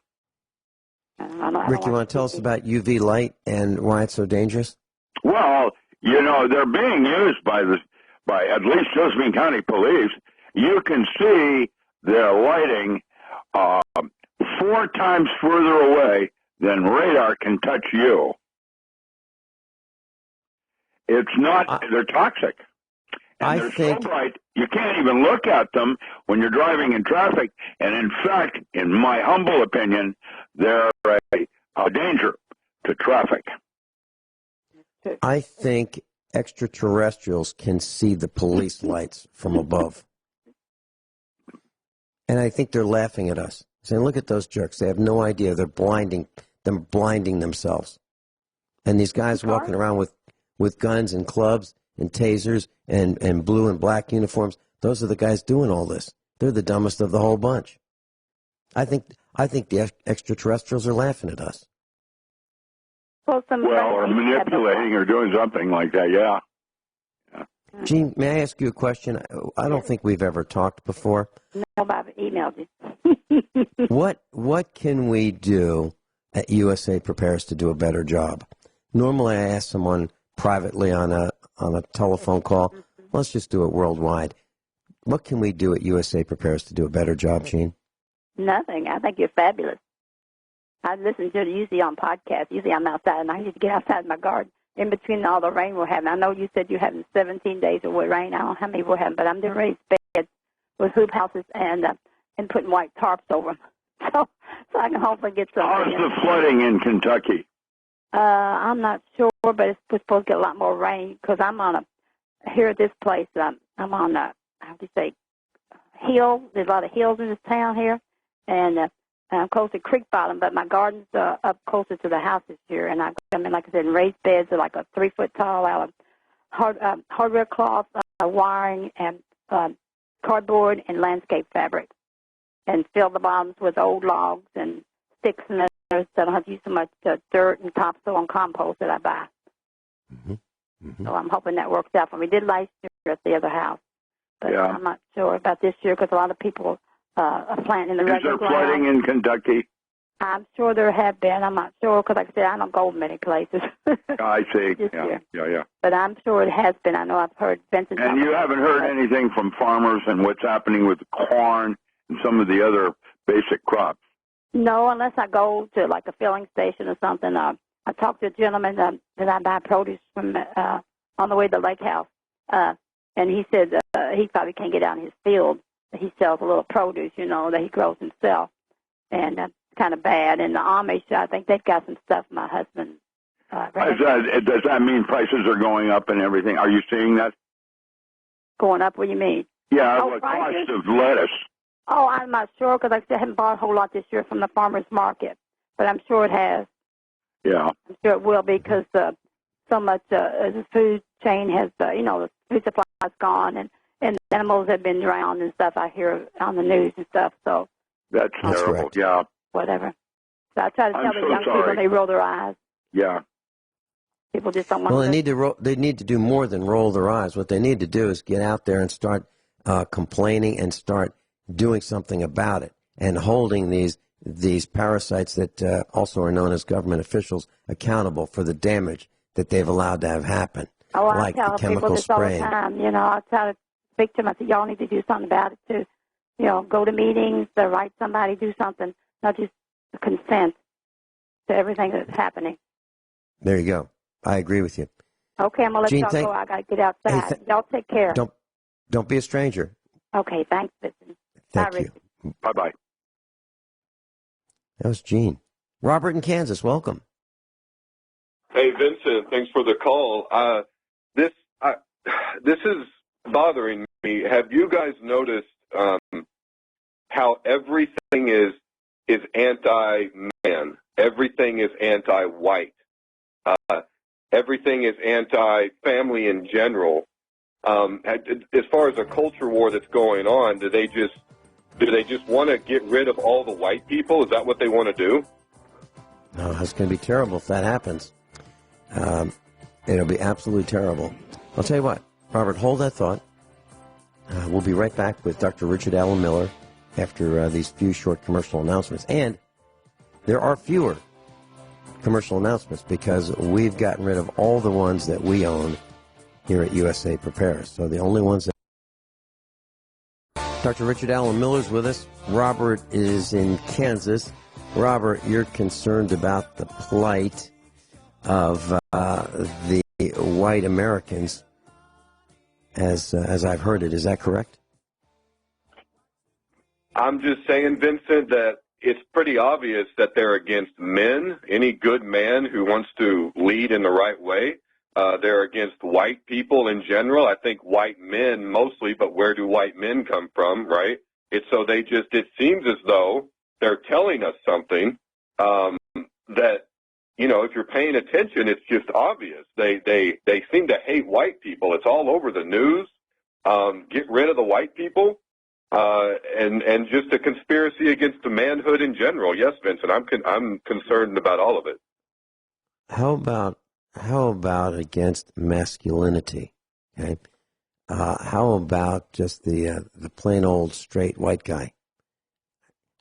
Rick, you want to tell us about UV light and why it's so dangerous? Well, they're being used by at least Josephine County Police. You can see their lighting 4 times further away than radar can touch you. It's not, they're toxic. And they're so bright, you can't even look at them when you're driving in traffic. And in fact, in my humble opinion, they're a danger to traffic. I think extraterrestrials can see the police lights from above. And I think they're laughing at us, saying, look at those jerks. They have no idea. They're blinding themselves. And these guys walking around with guns and clubs and tasers and blue and black uniforms, those are the guys doing all this. They're the dumbest of the whole bunch. I think the extraterrestrials are laughing at us. Or manipulating or doing something like that, yeah. Gene, may I ask you a question? I don't think we've ever talked before. No, I've emailed you. What can we do at USA Prepares to do a better job? Normally I ask someone privately on a telephone call. Let's just do it worldwide. What can we do at USA Prepares to do a better job, Gene? Nothing. I think you're fabulous. I listen to it usually on podcasts. Usually I'm outside, and I need to get outside my garden in between all the rain we're having. I know you said you're having 17 days of rain. I don't know how many we're having, but I'm doing raised beds with hoop houses and putting white tarps over them. So I can hopefully get some. How's the flooding in Kentucky? I'm not sure, but it's supposed to get a lot more rain because I'm on here at this place. I'm on hill. There's a lot of hills in this town here, and I'm close to creek bottom, but my garden's up closer to the houses here, and I mean, like I said, raised beds are like a 3-foot tall out of hardware cloth, wiring, and cardboard and landscape fabric, and fill the bottoms with old logs and sticks and others, so I don't have to use so much dirt and topsoil and compost that I buy. So I'm hoping that works out for me. We did last year at the other house, but I'm not sure about this year because a lot of people are planting in the regular ground. Is there flooding in Kentucky? I'm sure there have been. I'm not sure because, like I said, I don't go many places. I see. Yeah. But I'm sure it has been. I know I've heard Vincent. And you haven't heard anything from farmers and what's happening with corn and some of the other basic crops? No, unless I go to like a filling station or something. I talked to a gentleman that I buy produce from on the way to the lake house, and he said he probably can't get out in his field. He sells a little produce, that he grows himself, and that's kind of bad. And the Amish, I think they've got some stuff my husband. Does that mean prices are going up and everything? Are you seeing that? Going up? What do you mean? Yeah, the cost of lettuce. Oh, I'm not sure because like I haven't bought a whole lot this year from the farmer's market, but I'm sure it has. Yeah. I'm sure it will because so much the food chain has, the food supply is gone and animals have been drowned and stuff. I hear on the news and stuff. So that's terrible. Correct. Yeah. Whatever. So I try to tell the young people and they roll their eyes. Yeah. People just don't want. Well, they need to do more than roll their eyes. What they need to do is get out there and start complaining and start doing something about it and holding these parasites that also are known as government officials accountable for the damage that they've allowed to have happen. Oh, I like tell the people chemical this all the spraying. time. I try to speak to them. I say, y'all need to do something about it too. Go to meetings, write somebody, do something, not just consent to everything that's happening. There you go. I agree with you. Okay, I'm going to let Gene, y'all go. I got to get outside. Y'all take care. Don't be a stranger. Okay, thanks, Vincent. Thank you. Bye-bye. That was Gene. Robert in Kansas, welcome. Hey, Vincent, thanks for the call. This is bothering me. Have you guys noticed how everything is anti-man? Everything is anti-white. Everything is anti-family in general. As far as a culture war that's going on, do they just want to get rid of all the white people? Is that what they want to do? No, it's going to be terrible if that happens. It'll be absolutely terrible. I'll tell you what, Robert, hold that thought. We'll be right back with Dr. Richard Allen Miller after these few short commercial announcements. And there are fewer commercial announcements because we've gotten rid of all the ones that we own here at USA Prepares. So the only ones that... Dr. Richard Allen Miller's with us. Robert is in Kansas. Robert, you're concerned about the plight of the white Americans, as I've heard it. Is that correct? I'm just saying, Vincent, that it's pretty obvious that they're against men, any good man who wants to lead in the right way. They're against white people in general. I think white men mostly, but where do white men come from, right? It seems as though they're telling us something that, if you're paying attention, it's just obvious. They seem to hate white people. It's all over the news. Get rid of the white people. And just a conspiracy against the manhood in general. Yes, Vincent, I'm concerned about all of it. How about against masculinity? Okay, how about just the plain old straight white guy?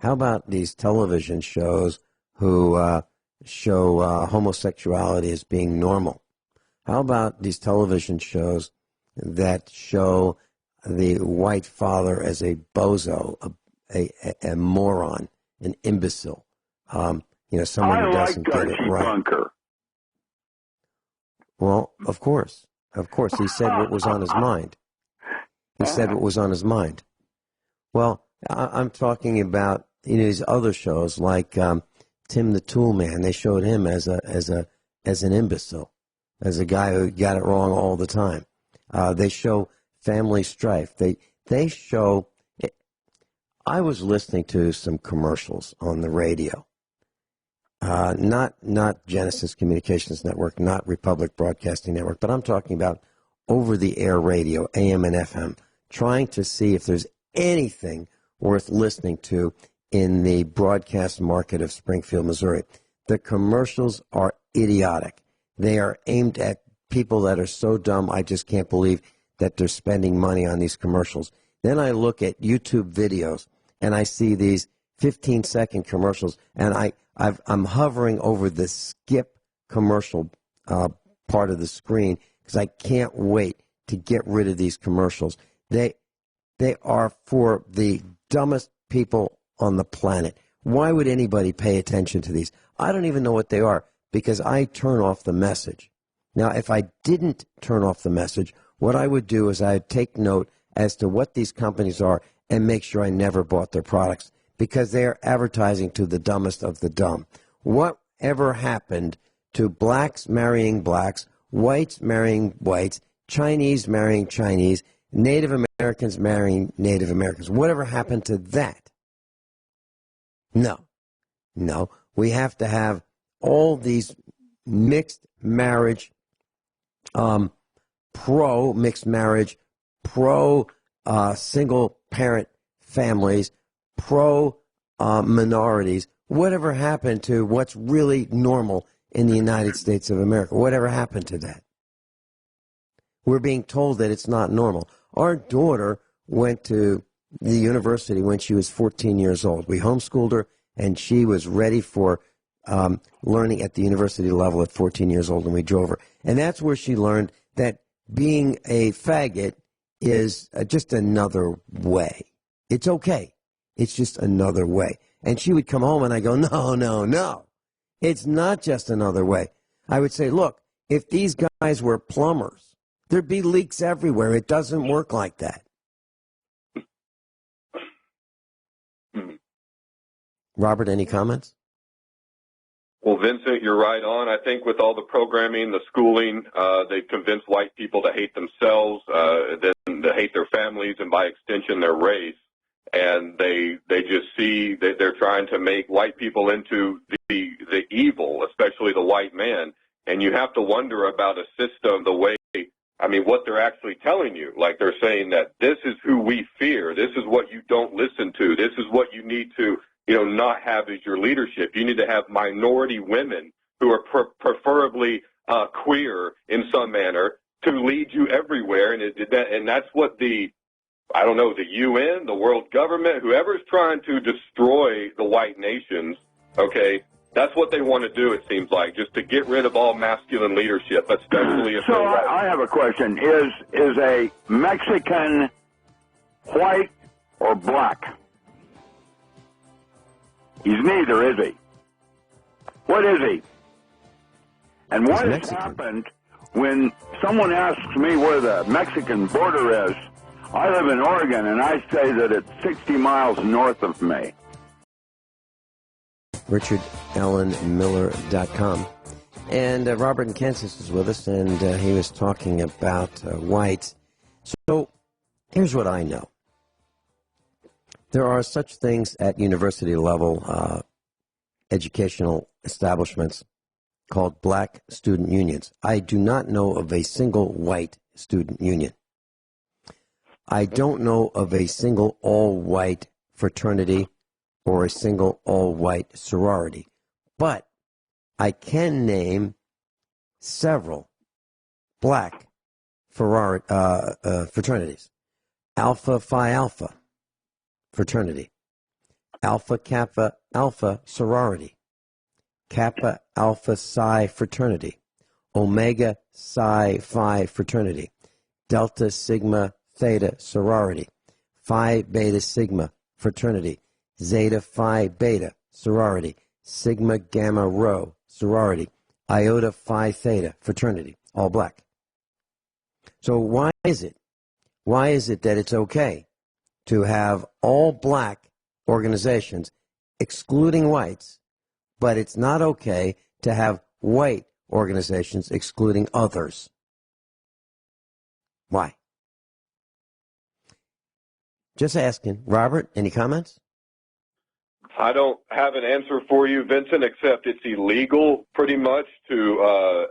How about these television shows who show homosexuality as being normal? How about these television shows that show the white father as a bozo, a moron, an imbecile, someone who doesn't get it right? Bunker. Well, of course, he said what was on his mind. He said what was on his mind. Well, I'm talking about these other shows like Tim the Tool Man. They showed him as an imbecile, as a guy who got it wrong all the time. They show family strife. They show. I was listening to some commercials on the radio. Not Genesis Communications Network, not Republic Broadcasting Network, but I'm talking about over-the-air radio, AM and FM, trying to see if there's anything worth listening to in the broadcast market of Springfield, Missouri. The commercials are idiotic. They are aimed at people that are so dumb, I just can't believe that they're spending money on these commercials. Then I look at YouTube videos, and I see these 15-second commercials, and I'm hovering over the skip commercial part of the screen because I can't wait to get rid of these commercials. They are for the dumbest people on the planet. Why would anybody pay attention to these? I don't even know what they are. because I turn off the message. Now, if I didn't turn off the message, what I would do is I'd take note as to what these companies are and make sure I never bought their products, because they are advertising to the dumbest of the dumb. Whatever happened to blacks marrying blacks, whites marrying whites, Chinese marrying Chinese, Native Americans marrying Native Americans? Whatever happened to that? No. We have to have all these mixed marriage, pro-mixed marriage, pro-single-parent families, pro-minorities. Whatever happened to what's really normal in the United States of America? Whatever happened to that? We're being told that it's not normal. Our daughter went to the university when she was 14 years old. We homeschooled her, and she was ready for learning at the university level at 14 years old, and we drove her. And that's where she learned that being a faggot is just another way. It's okay. It's just another way. And she would come home, and I go, no. It's not just another way. I would say, look, if these guys were plumbers, there'd be leaks everywhere. It doesn't work like that. Robert, any comments? Well, Vincent, you're right on. I think with all the programming, the schooling, they've convinced white people to hate themselves, then to hate their families, and by extension, their race. And they just see that they're trying to make white people into the evil, especially the white man. And you have to wonder about a system, what they're actually telling you. Like, they're saying that this is who we fear. This is what you don't listen to. This is what you need to, not have as your leadership. You need to have minority women who are preferably queer in some manner to lead you everywhere. And that's what the UN, the world government, whoever's trying to destroy the white nations, okay, that's what they want to do, it seems like, just to get rid of all masculine leadership, especially if So I have a question. Is a Mexican white or black? He's neither, is he? What is he? And what has happened when someone asks me where the Mexican border is? I live in Oregon, and I say that it's 60 miles north of me. RichardAllenMiller.com. And Robert in Kansas is with us, and he was talking about whites. So here's what I know. There are such things at university level, educational establishments called black student unions. I do not know of a single white student union. I don't know of a single all-white fraternity or a single all-white sorority. But I can name several black fraternities. Alpha Phi Alpha fraternity. Alpha Kappa Alpha sorority. Kappa Alpha Psi fraternity. Omega Psi Phi fraternity. Delta Sigma Theta sorority. Phi Beta Sigma fraternity. Zeta Phi Beta sorority. Sigma Gamma Rho sorority. Iota Phi Theta fraternity. All black. So why is it? Why is it that it's okay to have all black organizations, excluding whites, but it's not okay to have white organizations excluding others? Why? Just asking. Robert, any comments? I don't have an answer for you, Vincent, except it's illegal pretty much to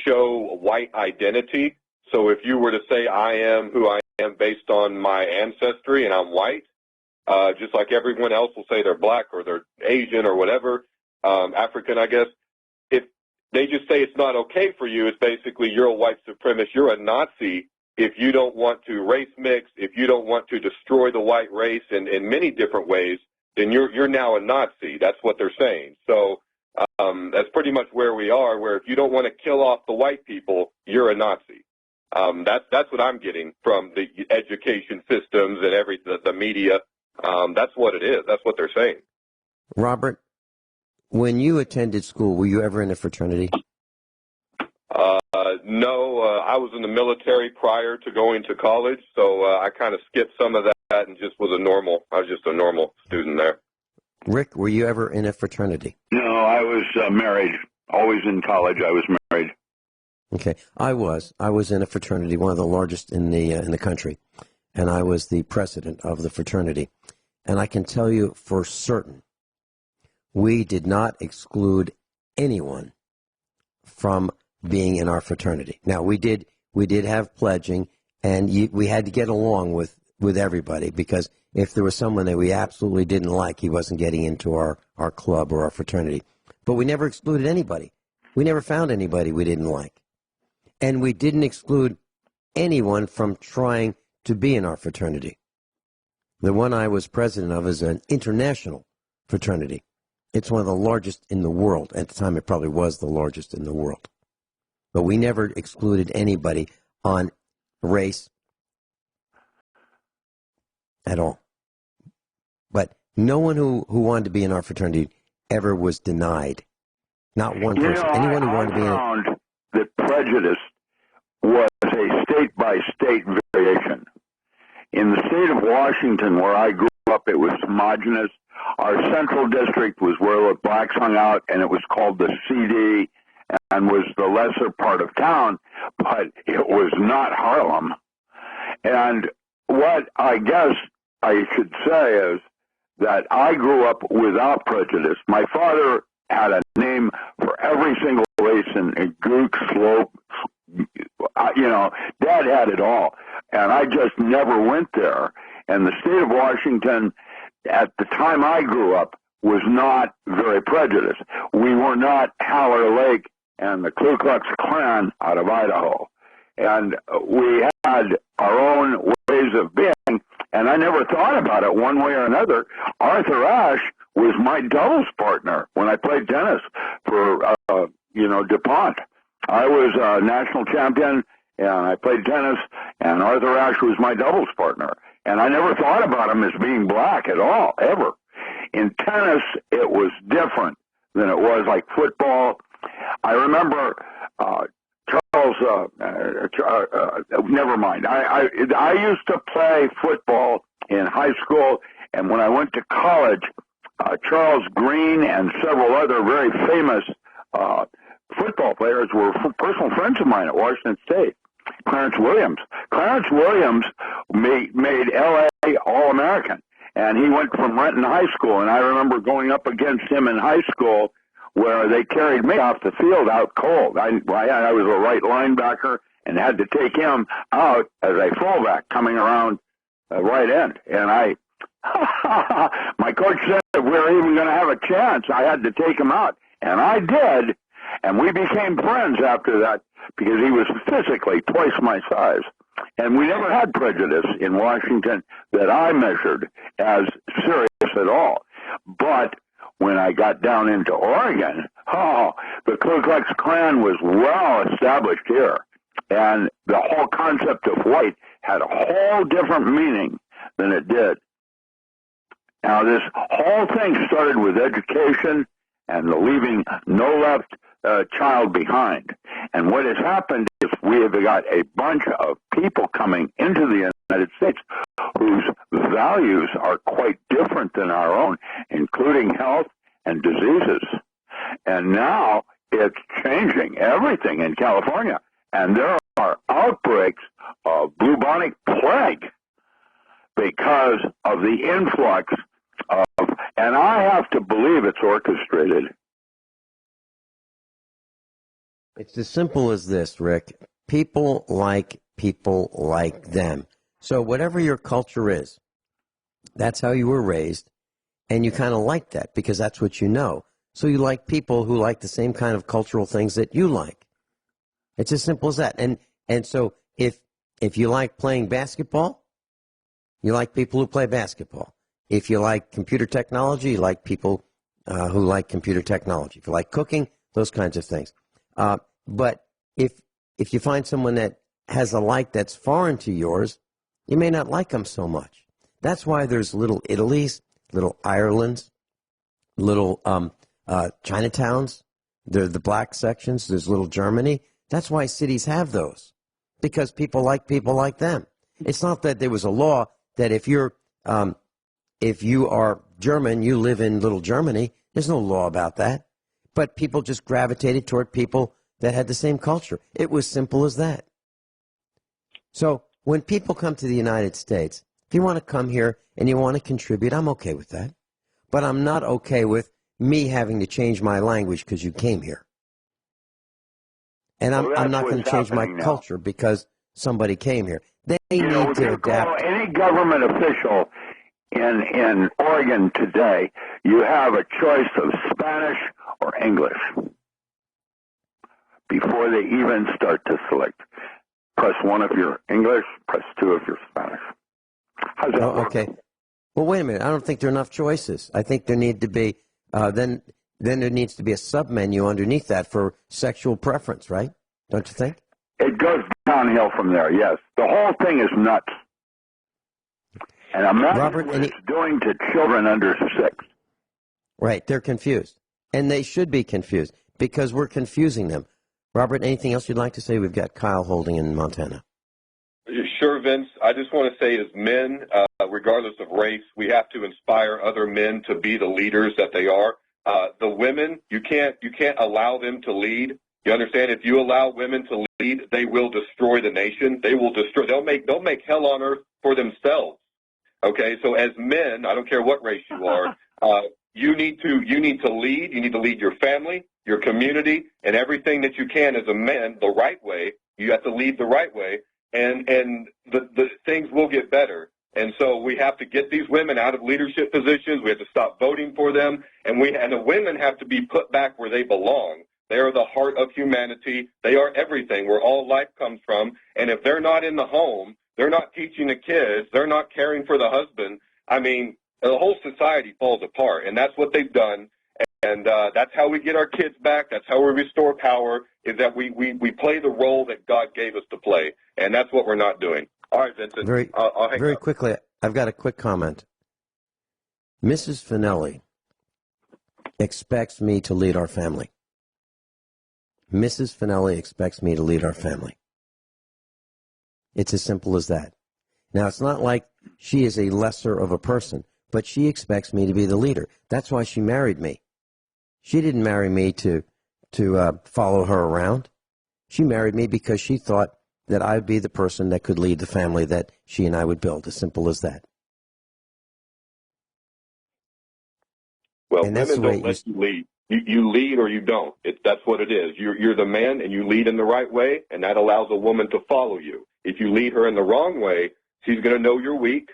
show white identity. So if you were to say I am who I am based on my ancestry and I'm white, just like everyone else will say they're black or they're Asian or whatever, African, I guess, if they just say it's not okay for you, it's basically you're a white supremacist, you're a Nazi if you don't want to race mix, if you don't want to destroy the white race in many different ways, then you're now a Nazi. That's what they're saying. So that's pretty much where we are, where if you don't want to kill off the white people, you're a Nazi. That's what I'm getting from the education systems and the media. That's what it is. That's what they're saying. Robert, when you attended school, were you ever in a fraternity? No, I was in the military prior to going to college, so I kind of skipped some of that and just I was just a normal student there. Rick, were you ever in a fraternity? No, I was married. Always in college, I was married. Okay, I was in a fraternity, one of the largest in the country, and I was the president of the fraternity. And I can tell you for certain, we did not exclude anyone from being in our fraternity. Now, we did have pledging, and we had to get along with everybody, because if there was someone that we absolutely didn't like, he wasn't getting into our club or our fraternity. But we never excluded anybody. We never found anybody we didn't like. And we didn't exclude anyone from trying to be in our fraternity. The one I was president of is an international fraternity. It's one of the largest in the world. At the time, it probably was the largest in the world. But we never excluded anybody on race at all. But no one who wanted to be in our fraternity ever was denied. Not one person. Anyone who wanted to be in it. I found that prejudice was a state-by-state variation. In the state of Washington, where I grew up, it was homogenous. Our central district was where the blacks hung out, and it was called the CD, and was the lesser part of town, but it was not Harlem. And what I guess I should say is that I grew up without prejudice. My father had a name for every single race in Gook, Slope, Dad had it all. And I just never went there. And the state of Washington, at the time I grew up, was not very prejudiced. We were not Haller Lake and the Ku Klux Klan out of Idaho. And we had our own ways of being, and I never thought about it one way or another. Arthur Ashe was my doubles partner when I played tennis for, DuPont. I was a national champion, and I played tennis, and Arthur Ashe was my doubles partner. And I never thought about him as being black at all, ever. In tennis, it was different than it was like football. I remember Charles, never mind. I used to play football in high school, and when I went to college, Charles Green and several other very famous football players were personal friends of mine at Washington State. Clarence Williams. Clarence Williams made L.A. All-American, and he went from Renton High School, and I remember going up against him in high school where they carried me off the field out cold. I was a right linebacker and had to take him out as a fullback coming around right end. And my coach said if we were even going to have a chance, I had to take him out. And I did, and we became friends after that because he was physically twice my size. And we never had prejudice in Washington that I measured as serious at all. But when I got down into Oregon, the Ku Klux Klan was well established here. And the whole concept of white had a whole different meaning than it did. Now, this whole thing started with education and leaving no left child behind. And what has happened is we have got a bunch of people coming into the United States whose values are quite different than our own, including health and diseases. And now it's changing everything in California. And there are outbreaks of bubonic plague because of the influx of, and I have to believe it's orchestrated. It's as simple as this, Rick. People like them. So whatever your culture is, that's how you were raised, and you kind of like that because that's what you know. So you like people who like the same kind of cultural things that you like. It's as simple as that. And so if you like playing basketball, you like people who play basketball. If you like computer technology, you like people who like computer technology. If you like cooking, those kinds of things. But if you find someone that has a like that's foreign to yours, you may not like them so much. That's why there's little Italys, little Irelands, little Chinatowns, the black sections, there's little Germany. That's why cities have those, because people like them. It's not that there was a law that if you are German, you live in little Germany. There's no law about that. But people just gravitated toward people that had the same culture. It was simple as that. So when people come to the United States, if you want to come here and you want to contribute, I'm okay with that. But I'm not okay with me having to change my language because you came here. And I'm not going to change my culture because somebody came here. They need to adapt. Any government official in Oregon today, you have a choice of Spanish or English before they even start to select. Press 1 if you're English, press 2 if you're Spanish. How's that work? Okay. Well, wait a minute. I don't think there are enough choices. I think there need to be, then there needs to be a sub-menu underneath that for sexual preference, right? Don't you think? It goes downhill from there, yes. The whole thing is nuts. And imagine what it's doing to children under 6. Right. They're confused. And they should be confused because we're confusing them. Robert, anything else you'd like to say? We've got Kyle holding in Montana. Sure, Vince. I just want to say as men, regardless of race, we have to inspire other men to be the leaders that they are. The women, you can't allow them to lead. You understand? If you allow women to lead, they will destroy the nation. They'll make hell on earth for themselves. Okay, so as men, I don't care what race you are, you need to lead. You need to lead your family, your community, and everything that you can as a man the right way. You have to lead the right way, and the things will get better. And so we have to get these women out of leadership positions. We have to stop voting for them, and the women have to be put back where they belong. They are the heart of humanity. They are everything, where all life comes from. And if they're not in the home, they're not teaching the kids, they're not caring for the husband, I mean, the whole society falls apart. And that's what they've done. And that's how we get our kids back. That's how we restore power, is that we play the role that God gave us to play. And that's what we're not doing. All right, Vincent. I'll hang up. Quickly, I've got a quick comment. Mrs. Finelli expects me to lead our family. Mrs. Finelli expects me to lead our family. It's as simple as that. Now, it's not like she is a lesser of a person, but she expects me to be the leader. That's why she married me. She didn't marry me to follow her around. She married me because she thought that I would be the person that could lead the family that she and I would build. As simple as that. Well, women don't let you lead. You lead or you don't. That's what it is. You're the man, and you lead in the right way, and that allows a woman to follow you. If you lead her in the wrong way, she's going to know you're weak,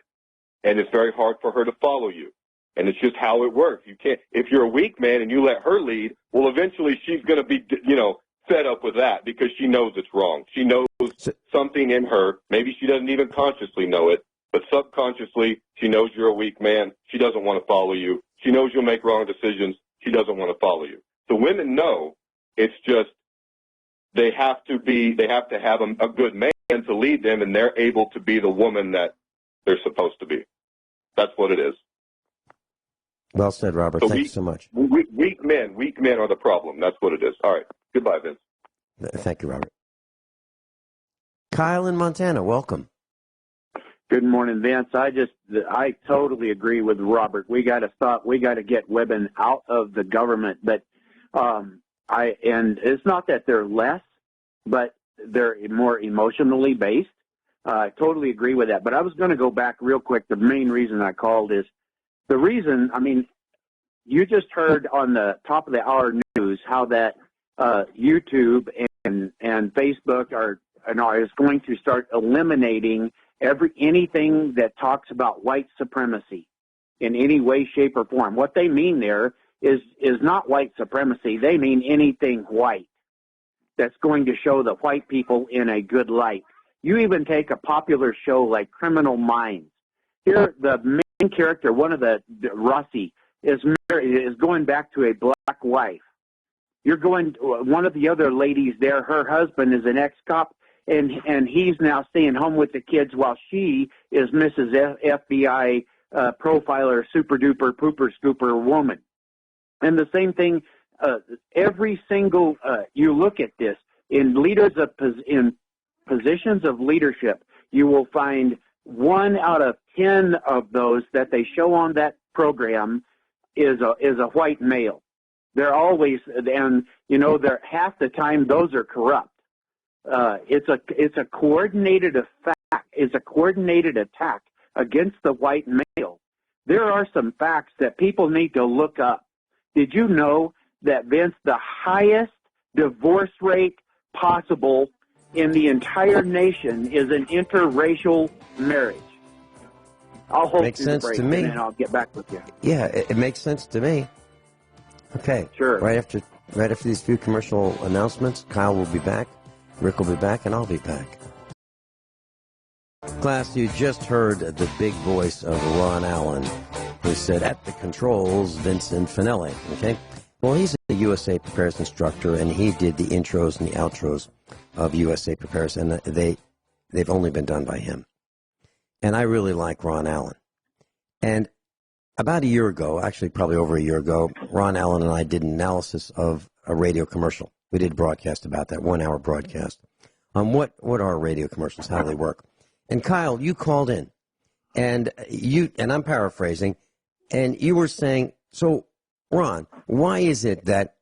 and it's very hard for her to follow you. And it's just how it works. You can't. If you're a weak man and you let her lead, well, eventually she's going to be, fed up with that because she knows it's wrong. She knows something in her. Maybe she doesn't even consciously know it, but subconsciously she knows you're a weak man. She doesn't want to follow you. She knows you'll make wrong decisions. She doesn't want to follow you. So women know. It's just they have to have a good man to lead them, and they're able to be the woman that they're supposed to be. That's what it is. Well said, Robert. So Thanks so much. Weak men are the problem. That's what it is. All right. Goodbye, Vince. Thank you, Robert. Kyle in Montana, welcome. Good morning, Vince. I totally agree with Robert. We got to stop. We got to get women out of the government. But and it's not that they're less, but they're more emotionally based. I totally agree with that. But I was going to go back real quick. The main reason I called is the reason. I mean, you just heard on the top of the hour news how that YouTube and Facebook is going to start eliminating anything that talks about white supremacy in any way, shape, or form. What they mean there is not white supremacy. They mean anything white that's going to show the white people in a good light. You even take a popular show like Criminal Minds. Here, the main character, one of the Rossi, is going back to a black wife. One of the other ladies there, her husband is an ex-cop, and he's now staying home with the kids while she is Mrs. FBI profiler, super-duper, pooper-scooper woman. And the same thing, every single, you look at this, in in positions of leadership, you will find 1 out of 10 of those that they show on that program is a white male. They're always, and you know, they're half the time those are corrupt. It's a coordinated attack against the white male. There are some facts that people need to look up. Did you know that, Vince, the highest divorce rate possible in the entire nation is an interracial marriage? I'll hold makes sense break to me. And then I'll get back with you. Yeah, it makes sense to me. Okay. Sure. Right after these few commercial announcements, Kyle will be back, Rick will be back, and I'll be back. Class, you just heard the big voice of Ron Allen, who said, at the controls, Vincent Finelli. Okay? Well, he's a USA Prepares instructor, and he did the intros and the outros of USA Prepares, and they've only been done by him. And I really like Ron Allen. And about a year ago, actually probably over a year ago, Ron Allen and I did an analysis of a radio commercial. We did a broadcast about that, 1 hour broadcast, on what are radio commercials, how they work. And Kyle, you called in, and I'm paraphrasing, and you were saying, so Ron, why is it that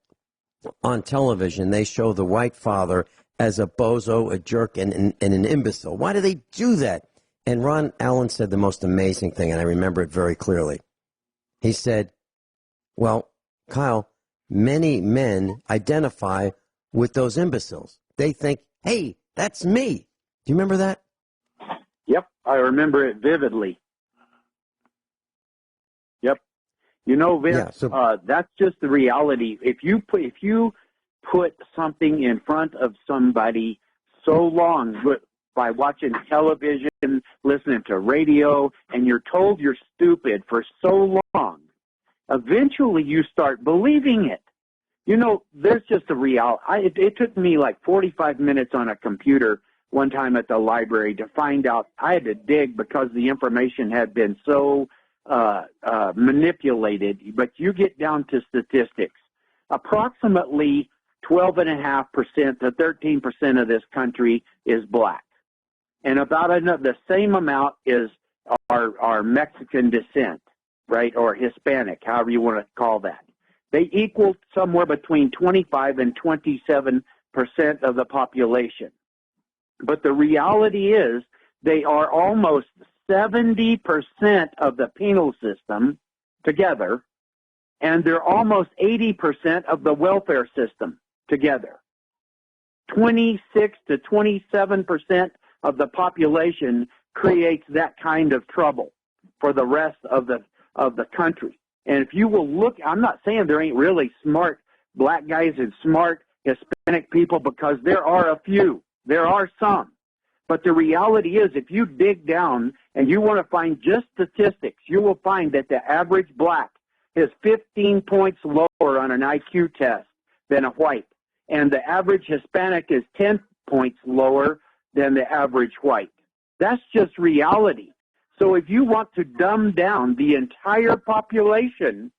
on television they show the white father as a bozo, a jerk, and an imbecile? Why do they do that? And Ron Allen said the most amazing thing, and I remember it very clearly. He said, well, Kyle, many men identify with those imbeciles. They think, hey, that's me. Do you remember that? Yep, I remember it vividly. Yep. You know, Vince, that's just the reality. If you put something in front of somebody so long by watching television, listening to radio, and you're told you're stupid for so long, eventually you start believing it. You know, there's just a reality. It took me like 45 minutes on a computer one time at the library to find out. I had to dig because the information had been so manipulated. But you get down to statistics. Approximately 12.5% to 13% of this country is black. And about the same amount is our Mexican descent, right, or Hispanic, however you want to call that. They equal somewhere between 25 and 27% of the population. But the reality is they are almost 70% of the penal system together, and they're almost 80% of the welfare system together. 26 to 27% of the population creates that kind of trouble for the rest of the country. And if you will look, I'm not saying there ain't really smart black guys and smart Hispanic people, because there are a few. There are some. But the reality is, if you dig down and you want to find just statistics, you will find that the average black is 15 points lower on an IQ test than a white. And the average Hispanic is 10 points lower than the average white. That's just reality. So if you want to dumb down the entire population,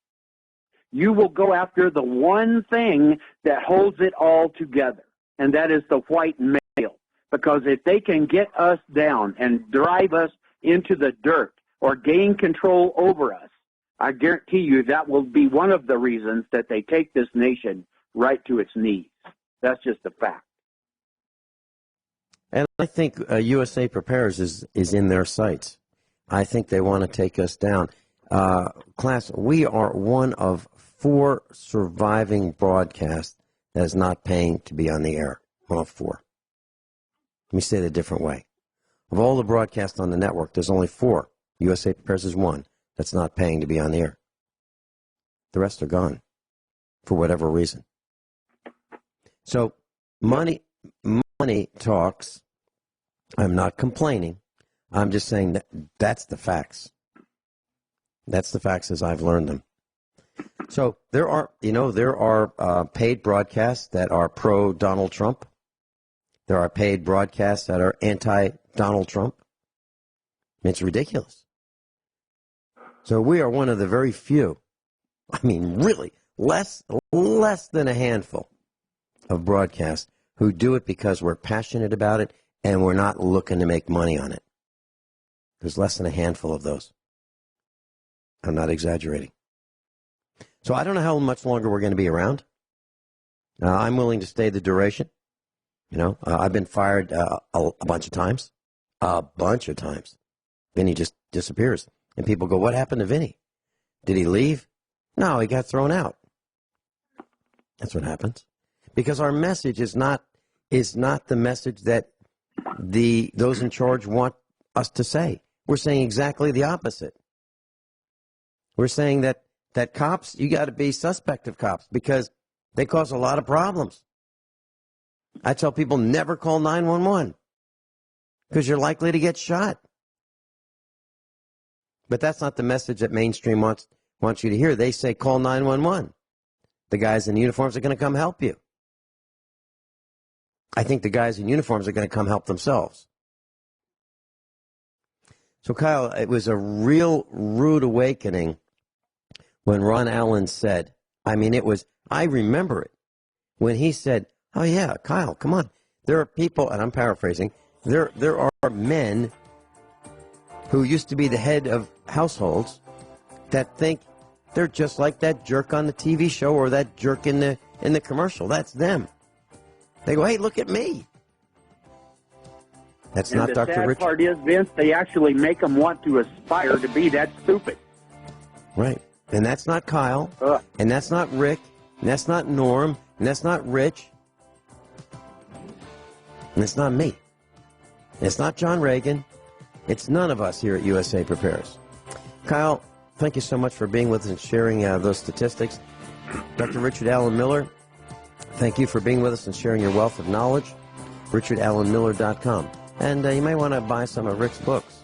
you will go after the one thing that holds it all together, and that is the white male. Because if they can get us down and drive us into the dirt or gain control over us, I guarantee you that will be one of the reasons that they take this nation right to its knees. That's just a fact. And I think USA Prepares is in their sights. I think they want to take us down. Class, we are one of 4 surviving broadcasts that is not paying to be on the air. One of 4. Let me say it a different way. Of all the broadcasts on the network, there's only 4. USA Prepares is one that's not paying to be on the air. The rest are gone for whatever reason. So money talks. I'm not complaining. I'm just saying that's the facts. That's the facts as I've learned them. So there are paid broadcasts that are pro Donald Trump. There are paid broadcasts that are anti-Donald Trump. It's ridiculous. So we are one of the very few, I mean really, less than a handful of broadcasts who do it because we're passionate about it and we're not looking to make money on it. There's less than a handful of those. I'm not exaggerating. So I don't know how much longer we're going to be around. I'm willing to stay the duration. I've been fired a bunch of times. Vinny just disappears. And people go, what happened to Vinny? Did he leave? No, he got thrown out. That's what happens. Because our message is not the message that those in charge want us to say. We're saying exactly the opposite. We're saying that cops, you got to be suspect of cops because they cause a lot of problems. I tell people never call 911 because you're likely to get shot. But that's not the message that mainstream wants you to hear. They say call 911. The guys in uniforms are going to come help you. I think the guys in uniforms are going to come help themselves. So, Kyle, it was a real rude awakening when Ron Allen said, I remember it, when he said, oh, yeah, Kyle, come on. There are people, and I'm paraphrasing, there are men who used to be the head of households that think they're just like that jerk on the TV show or that jerk in the commercial. That's them. They go, hey, look at me. That's not Dr. Richard. The sad part is, Vince, they actually make them want to aspire to be that stupid. Right. And that's not Kyle. And that's not Rick. And that's not Norm. And that's not Rich. And it's not me. And it's not John Regan. It's none of us here at USA Prepares. Kyle, thank you so much for being with us and sharing those statistics. Dr. Richard Allen Miller, thank you for being with us and sharing your wealth of knowledge. RichardAllenMiller.com. And you may want to buy some of Rick's books.